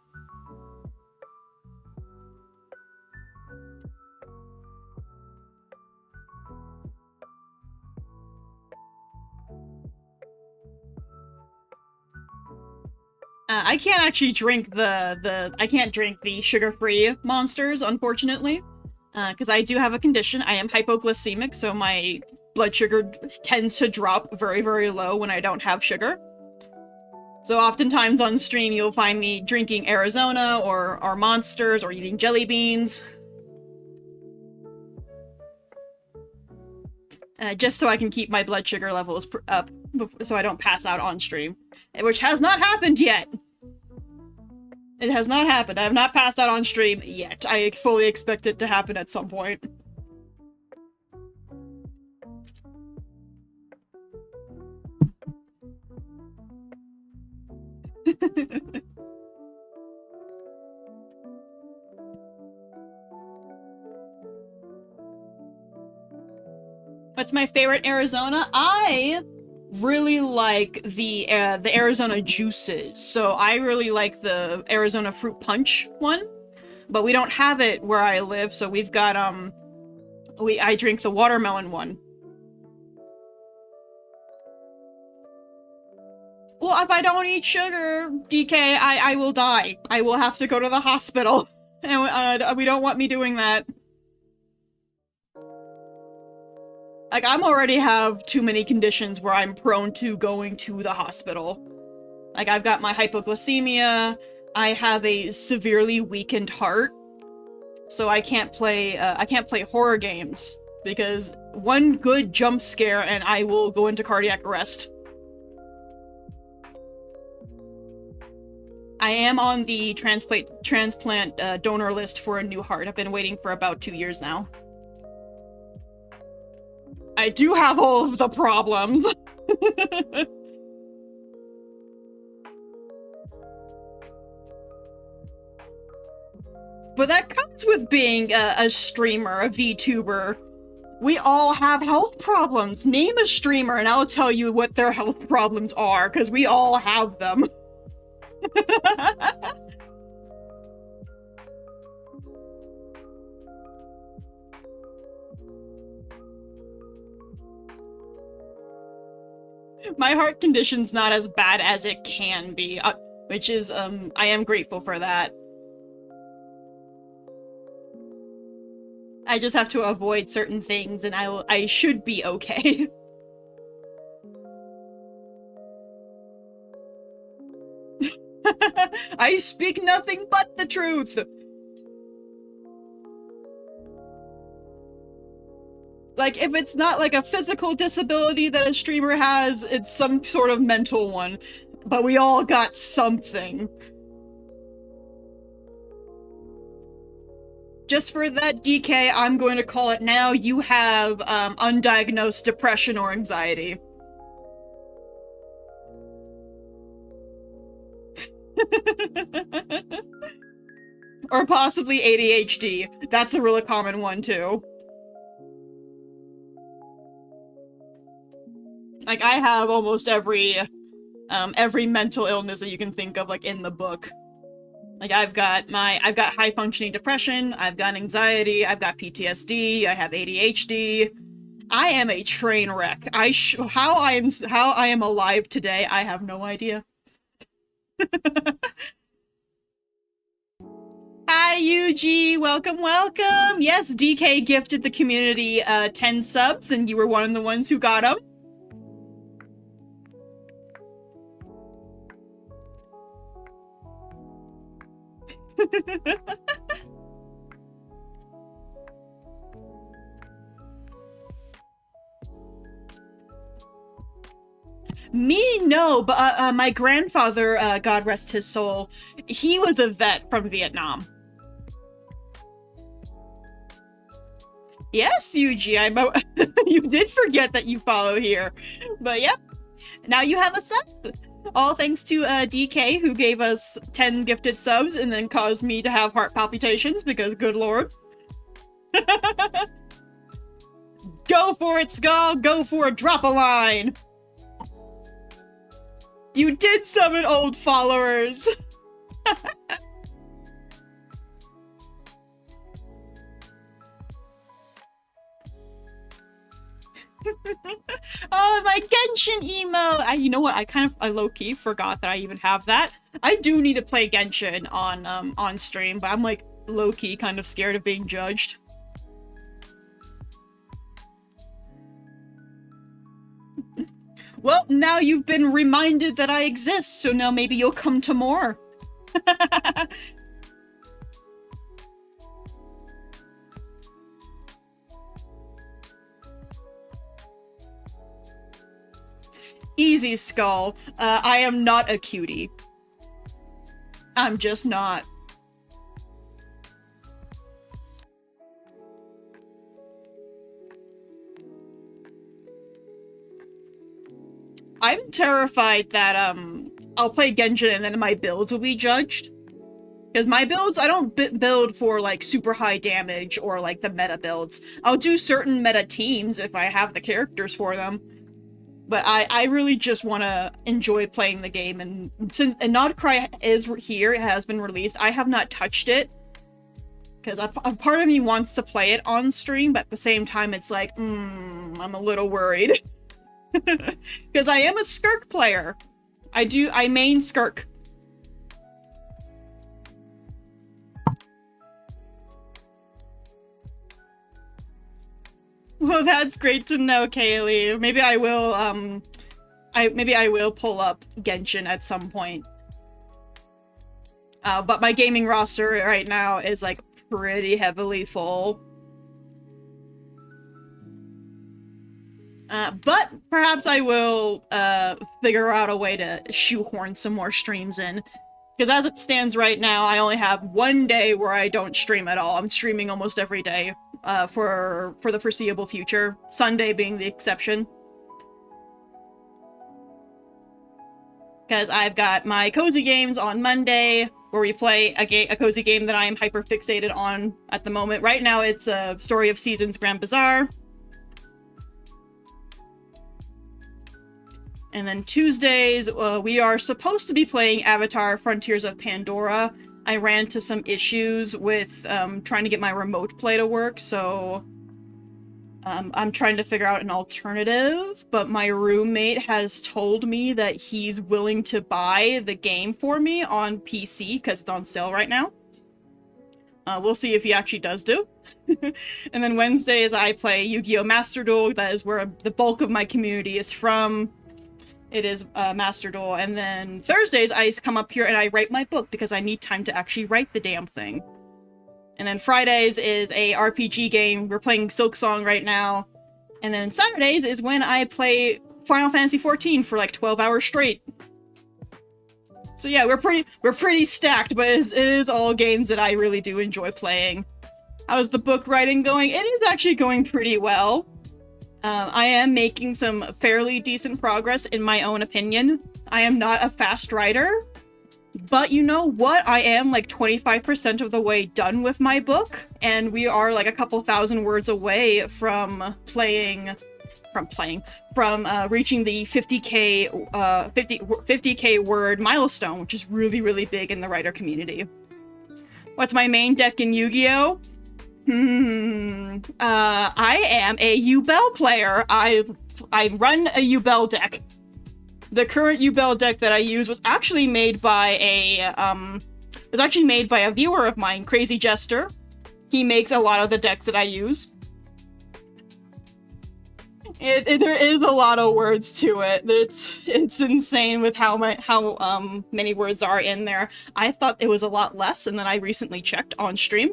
A: I can't actually drink I can't drink the sugar-free monsters, unfortunately. Because I do have a condition. I am hypoglycemic, so my blood sugar tends to drop very low when I don't have sugar. So oftentimes on stream you'll find me drinking Arizona or monsters or eating jelly beans. Just so I can keep my blood sugar levels up so I don't pass out on stream. Which has not happened yet. It has not happened. I have not passed out on stream yet. I fully expect it to happen at some point. What's my favorite Arizona? I really like the Arizona juices. So I really like the Arizona fruit punch one, but we don't have it where I live. So we've got I drink the watermelon one. Well, if I don't eat sugar, DK, I will die. I will have to go to the hospital, and we don't want me doing that. Like, I'm already have too many conditions where I'm prone to going to the hospital. Like, I've got my hypoglycemia, I have a severely weakened heart, so I can't play horror games, because one good jump scare and I will go into cardiac arrest. I am on the transplant donor list for a new heart. I've been waiting for about 2 years now. I do have all of the problems. But that comes with being a streamer, a VTuber. We all have health problems. Name a streamer and I'll tell you what their health problems are, because we all have them. My heart condition's not as bad as it can be, which is, I am grateful for that. I just have to avoid certain things and I should be okay. I speak nothing but the truth! Like, if it's not like a physical disability that a streamer has, it's some sort of mental one. But we all got something. Just for that, DK, I'm going to call it now. You have undiagnosed depression or anxiety. Or possibly ADHD. That's a really common one, too. Like, I have almost every mental illness that you can think of, like, in the book. Like, I've got high-functioning depression, I've got anxiety, I've got PTSD, I have ADHD. I am a train wreck. How I am alive today, I have no idea. Hi, Yuji! Welcome, welcome! Yes, DK gifted the community 10 subs, and you were one of the ones who got them. Me, no, but my grandfather, God rest his soul, he was a vet from Vietnam. Yes, Yuji, you did forget that you follow here. But yep, now you have a sub. All thanks to DK, who gave us 10 gifted subs and then caused me to have heart palpitations, because good lord. Go for it, Skull! Go for it! Drop a line! You did summon old followers! Oh, my Genshin emote! You know what? I low-key forgot that I even have that. I do need to play Genshin on stream, but I'm like low-key kind of scared of being judged. Well, now you've been reminded that I exist, so now maybe you'll come to more. Easy, Skull. I am not a cutie. I'm just not. I'm terrified that, I'll play Genshin and then my builds will be judged. Because my builds, I don't build for like super high damage or like the meta builds. I'll do certain meta teams if I have the characters for them. But I really just want to enjoy playing the game, and since Nodcry is here, it has been released, I have not touched it. Because a part of me wants to play it on stream, but at the same time it's like, I'm a little worried. Because I am a Skirk player. I main Skirk. Well, that's great to know, Kaylee. Maybe I will, maybe I will pull up Genshin at some point. But my gaming roster right now is, like, pretty heavily full. But perhaps I will, figure out a way to shoehorn some more streams in. Because as it stands right now, I only have one day where I don't stream at all. I'm streaming almost every day, for the foreseeable future. Sunday being the exception. Because I've got my cozy games on Monday, where we play a cozy game that I am hyper fixated on at the moment. Right now it's a Story of Seasons Grand Bazaar. And then Tuesdays, we are supposed to be playing Avatar Frontiers of Pandora. I ran into some issues with trying to get my remote play to work, so I'm trying to figure out an alternative, but my roommate has told me that he's willing to buy the game for me on PC, because it's on sale right now. We'll see if he actually does do. And then Wednesdays, I play Yu-Gi-Oh! Master Duel. That is where the bulk of my community is from. It is Master Duel. And then Thursdays, I come up here and I write my book because I need time to actually write the damn thing. And then Fridays is a RPG game. We're playing Silksong right now. And then Saturdays is when I play Final Fantasy XIV for like 12 hours straight. So yeah, we're pretty stacked, but it is all games that I really do enjoy playing. How's the book writing going? It is actually going pretty well. I am making some fairly decent progress in my own opinion. I am not a fast writer, but you know what? I am like 25% of the way done with my book, and we are like a couple thousand words away from reaching the 50k word milestone, which is really, really big in the writer community. What's my main deck in Yu-Gi-Oh? I am a Yubel player. I run a Yubel deck. The current Yubel deck that I use was actually made by a viewer of mine, Crazy Jester. He makes a lot of the decks that I use. There is a lot of words to it. It's insane with how many words are in there. I thought it was a lot less, and then I recently checked on stream.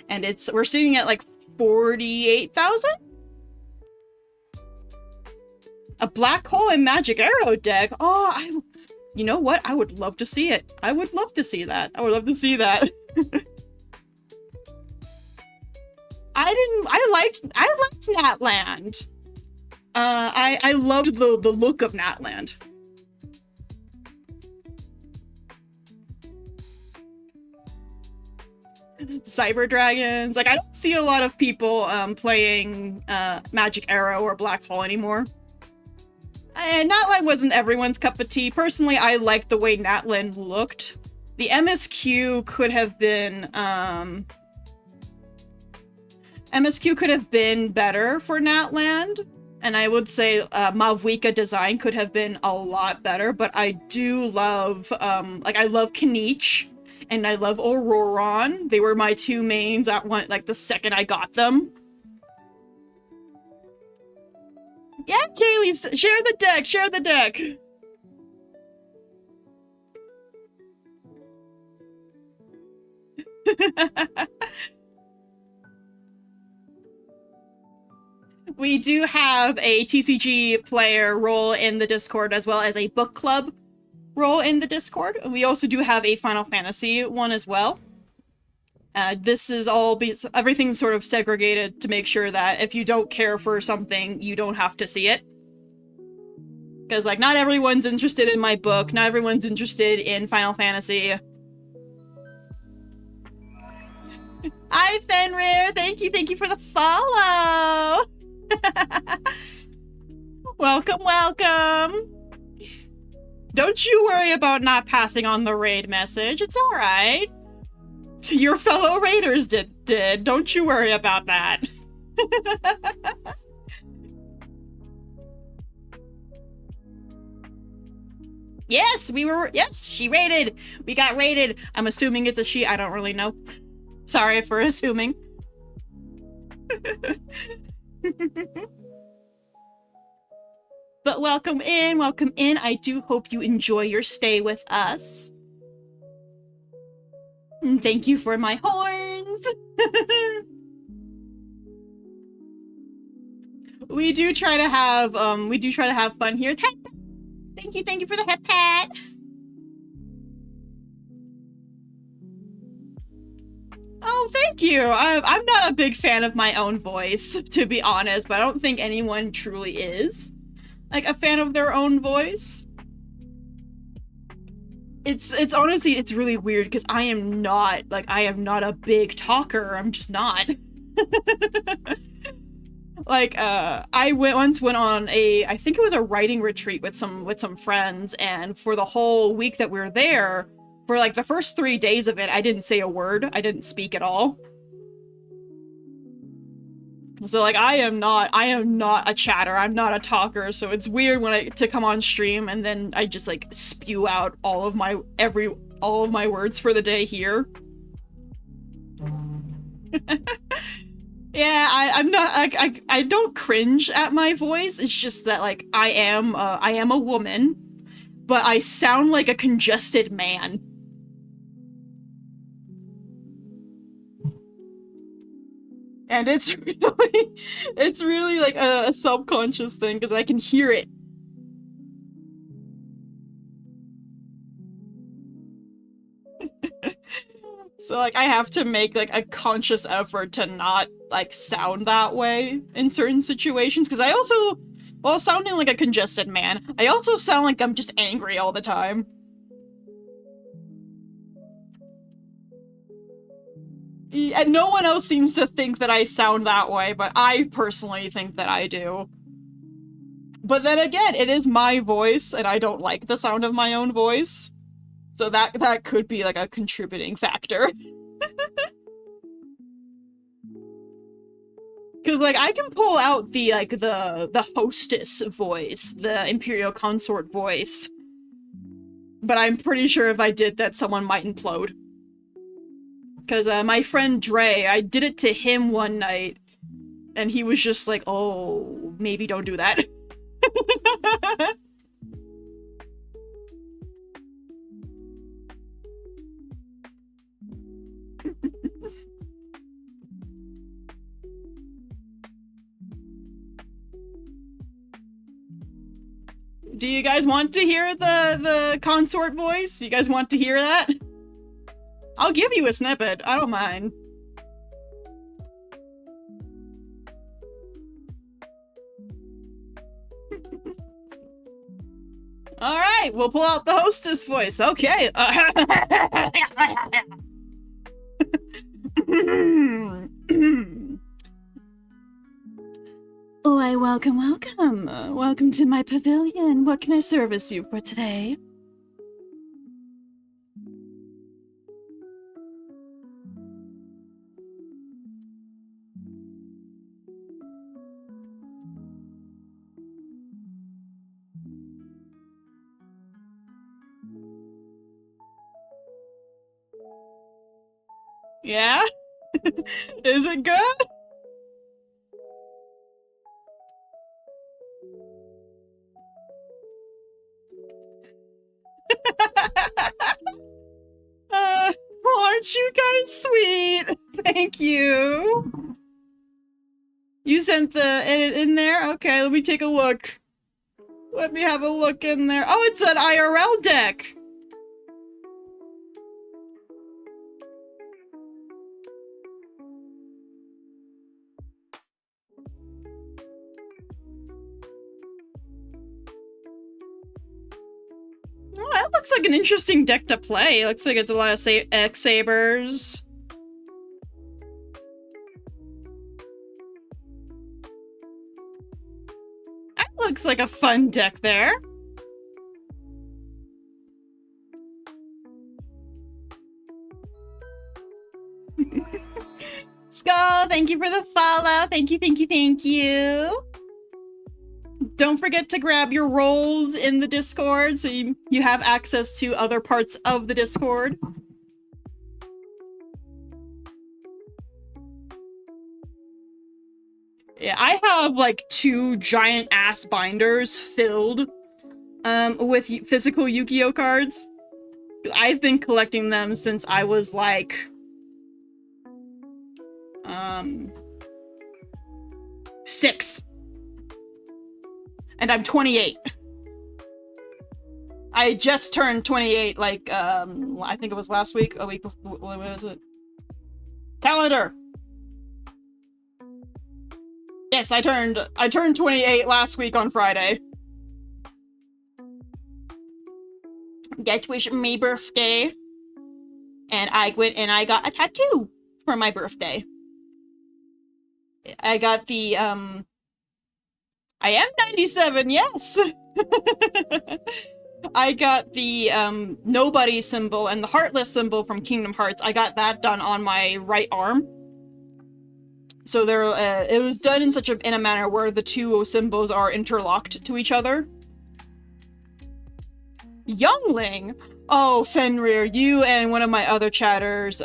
A: And we're sitting at like 48,000? A black hole and magic arrow deck? Oh, you know what? I would love to see it. I would love to see that. I would love to see that. I liked Natland. I loved the look of Natland. Cyber dragons. Like, I don't see a lot of people playing Magic Arrow or Black Hole anymore. And Natland wasn't everyone's cup of tea. Personally, I liked the way Natland looked. The MSQ could have been better for Natland, and I would say Malvika design could have been a lot better, but I do love I love Kanich. And I love Auroron. They were my two mains at one, like the second I got them. Yeah, Kaylee, share the deck, share the deck. We do have a TCG player role in the Discord, as well as a book club role in the Discord. We also do have a Final Fantasy one as well. This is everything's sort of segregated to make sure that if you don't care for something, you don't have to see it. Because, like, not everyone's interested in my book, not everyone's interested in Final Fantasy. Hi, Fenrir! Thank you for the follow! Welcome, welcome! Don't you worry about not passing on the raid message, it's alright. Your fellow raiders did. Don't you worry about that. Yes, she raided. We got raided. I'm assuming it's a she, I don't really know. Sorry for assuming. But welcome in, welcome in. I do hope you enjoy your stay with us. And thank you for my horns. we do try to have fun here. Thank you for the head pat. Oh, thank you. I'm not a big fan of my own voice, to be honest, but I don't think anyone truly is, like, a fan of their own voice. It's honestly, it's really weird, because I am not a big talker. I'm just not. Like, I once went on I think it was a writing retreat with some friends, and for the whole week that we were there, for like the first 3 days of it, I didn't say a word. I didn't speak at all. So like, I am not a chatter. I'm not a talker. So it's weird to come on stream and then I just like spew out all of my words for the day here. Yeah, I'm not. I don't cringe at my voice. It's just that like I am a woman, but I sound like a congested man. And it's really like a subconscious thing because I can hear it. So like I have to make like a conscious effort to not like sound that way in certain situations, because I also, while sounding like a congested man, I also sound like I'm just angry all the time. And no one else seems to think that I sound that way, but I personally think that I do. But then again, it is my voice, and I don't like the sound of my own voice. So that could be like a contributing factor. Because like I can pull out the hostess voice, the Imperial Consort voice. But I'm pretty sure if I did that, someone might implode. Because my friend Dre, I did it to him one night, and he was just like, oh, maybe don't do that. Do you guys want to hear the consort voice? Do you guys want to hear that? I'll give you a snippet. I don't mind. Alright, we'll pull out the hostess voice. Okay. Why, welcome. Welcome to my pavilion. What can I service you for today? Yeah? Is it good? Aren't you guys sweet? Thank you. You sent the edit in there? Okay, let me take a look. Let me have a look in there. Oh, it's an IRL deck! looks like an interesting deck to play. It looks like it's a lot of X-Sabers. That looks like a fun deck there. Skull, thank you for the follow. Thank you, thank you, thank you. Don't forget to grab your roles in the Discord so you have access to other parts of the Discord. Yeah, I have like 2 giant ass binders filled with physical Yu-Gi-Oh cards. I've been collecting them since I was like 6. And I'm 28. I just turned 28, like, I think it was last week, a week before, what was it? Calendar! Yes, I turned 28 last week on Friday. That was my birthday. And I went and I got a tattoo for my birthday. I got the, I am 97, yes! I got the, nobody symbol and the heartless symbol from Kingdom Hearts. I got that done on my right arm. So there, it was done in in a manner where the 2 symbols are interlocked to each other. Youngling! Oh, Fenrir, you and one of my other chatters,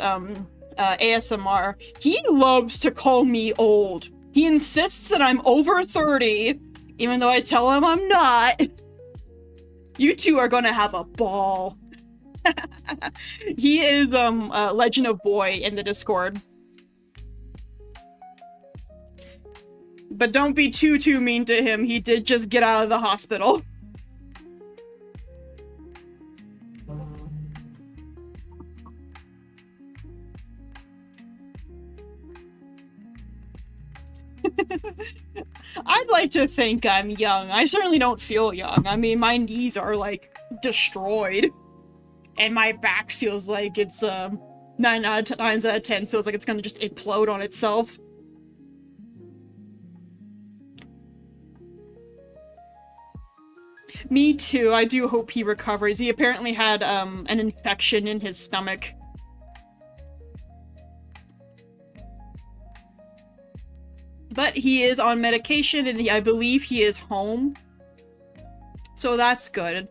A: ASMR, he loves to call me old. He insists that I'm over 30, even though I tell him I'm not. You 2 are gonna have a ball. He is, Legend of Boy in the Discord. But don't be too mean to him. He did just get out of the hospital. I'd like to think I'm young. I certainly don't feel young. I mean, my knees are, like, destroyed. And my back feels like it's, 9 out of 10 feels like it's gonna just implode on itself. Me too. I do hope he recovers. He apparently had, an infection in his stomach. But he is on medication, and I believe he is home. So that's good.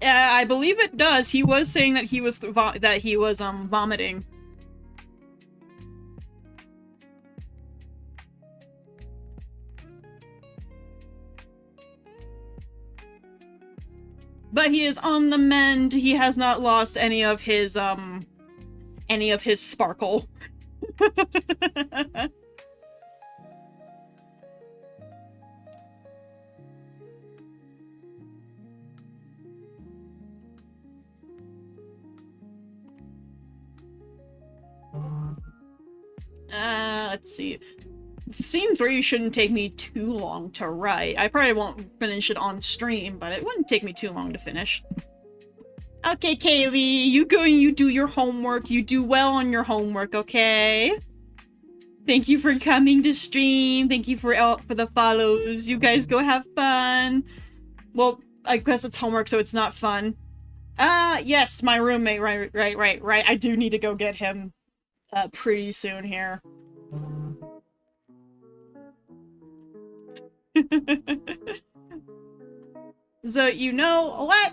A: I believe it does. He was saying that he was vomiting. But he is on the mend. He has not lost any of his sparkle. Let's see. Scene 3 shouldn't take me too long to write. I probably won't finish it on stream, but it wouldn't take me too long to finish. Okay, Kaylee, you go and you do your homework. You do well on your homework, okay? Thank you for coming to stream. Thank you for the follows. You guys go have fun. Well, I guess it's homework, so it's not fun. Yes, my roommate, right. I do need to go get him, pretty soon here. So, you know what?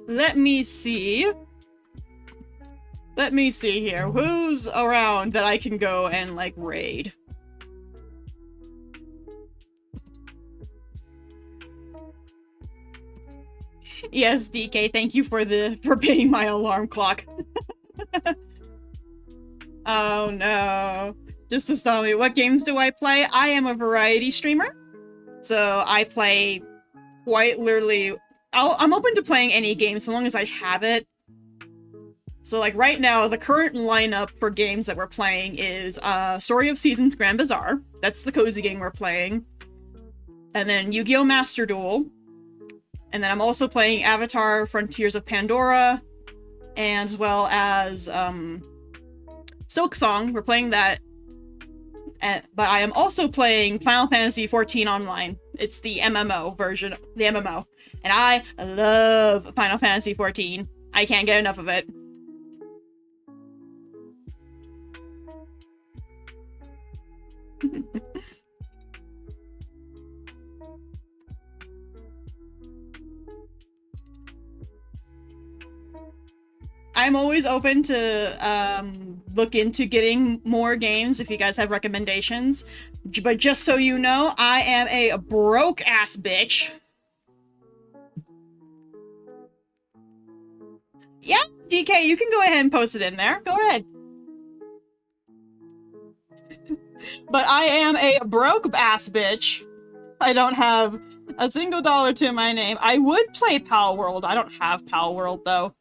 A: Let me see. Let me see here. Who's around that I can go and, like, raid? Yes, DK, thank you for paying my alarm clock. Oh no. Just to tell me, what games do I play? I am a variety streamer. So I play quite literally... I'm open to playing any game so long as I have it. So, like, right now, the current lineup for games that we're playing is Story of Seasons Grand Bazaar. That's the cozy game we're playing. And then Yu-Gi-Oh! Master Duel. And then I'm also playing Avatar Frontiers of Pandora. And as well as Silk Song. We're playing that. But I am also playing Final Fantasy XIV Online. It's the MMO version, the MMO. And I love Final Fantasy XIV. I can't get enough of it. I'm always open to look into getting more games if you guys have recommendations. But just so you know, I am a broke ass bitch. Yeah, DK, you can go ahead and post it in there. Go ahead. But I am a broke ass bitch. I don't have a single dollar to my name. I would play Pal World. I don't have Pal World though.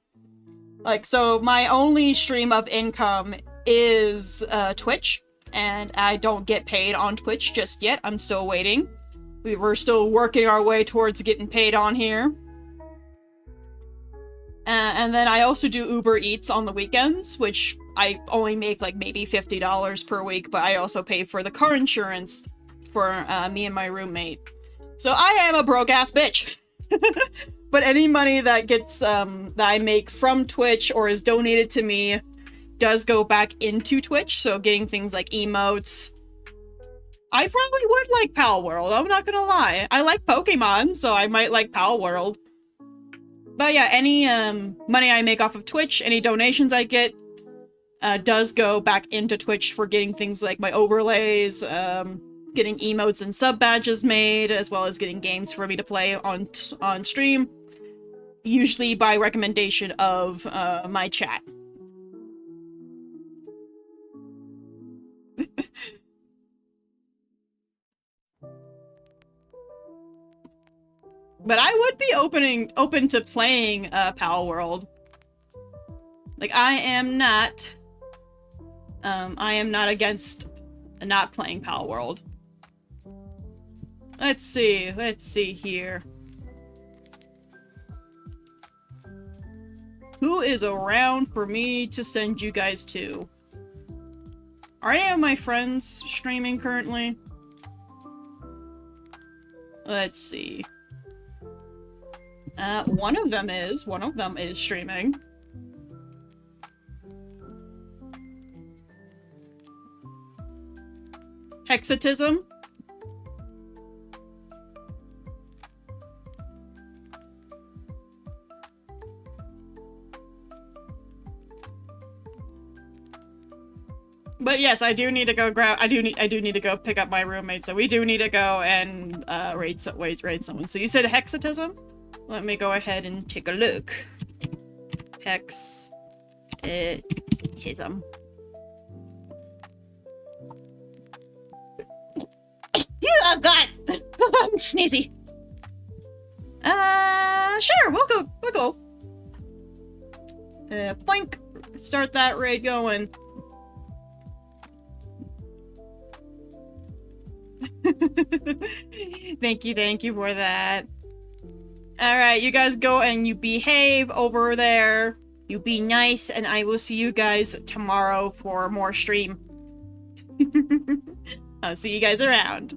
A: Like, so my only stream of income is Twitch, and I don't get paid on Twitch just yet. I'm still waiting. We're still working our way towards getting paid on here. And then I also do Uber Eats on the weekends, which I only make like maybe $50 per week, but I also pay for the car insurance for me and my roommate. So I am a broke ass bitch. But any money that gets that I make from Twitch or is donated to me does go back into Twitch, so getting things like emotes. I probably would like Pal World, I'm not gonna lie. I like Pokemon, so I might like Pal World. But yeah, any money I make off of Twitch, any donations I get, does go back into Twitch for getting things like my overlays, getting emotes and sub badges made, as well as getting games for me to play on stream. Usually by recommendation of my chat. But I would be open to playing Pal World. Like, I am not against not playing Pal World. Let's see here. Who is around for me to send you guys to? Are any of my friends streaming currently? Let's see. One of them is streaming. Hexatism? But yes, I do need to go grab. I do need to go pick up my roommate. So we do need to go and raid someone. So you said hexatism? Let me go ahead and take a look. Hexatism. Oh God, I'm sneezy. Sure, we'll go. Boink. Start that raid going. Thank you for that. Alright, you guys go and you behave over there. You be nice, and I will see you guys tomorrow for more stream. I'll see you guys around.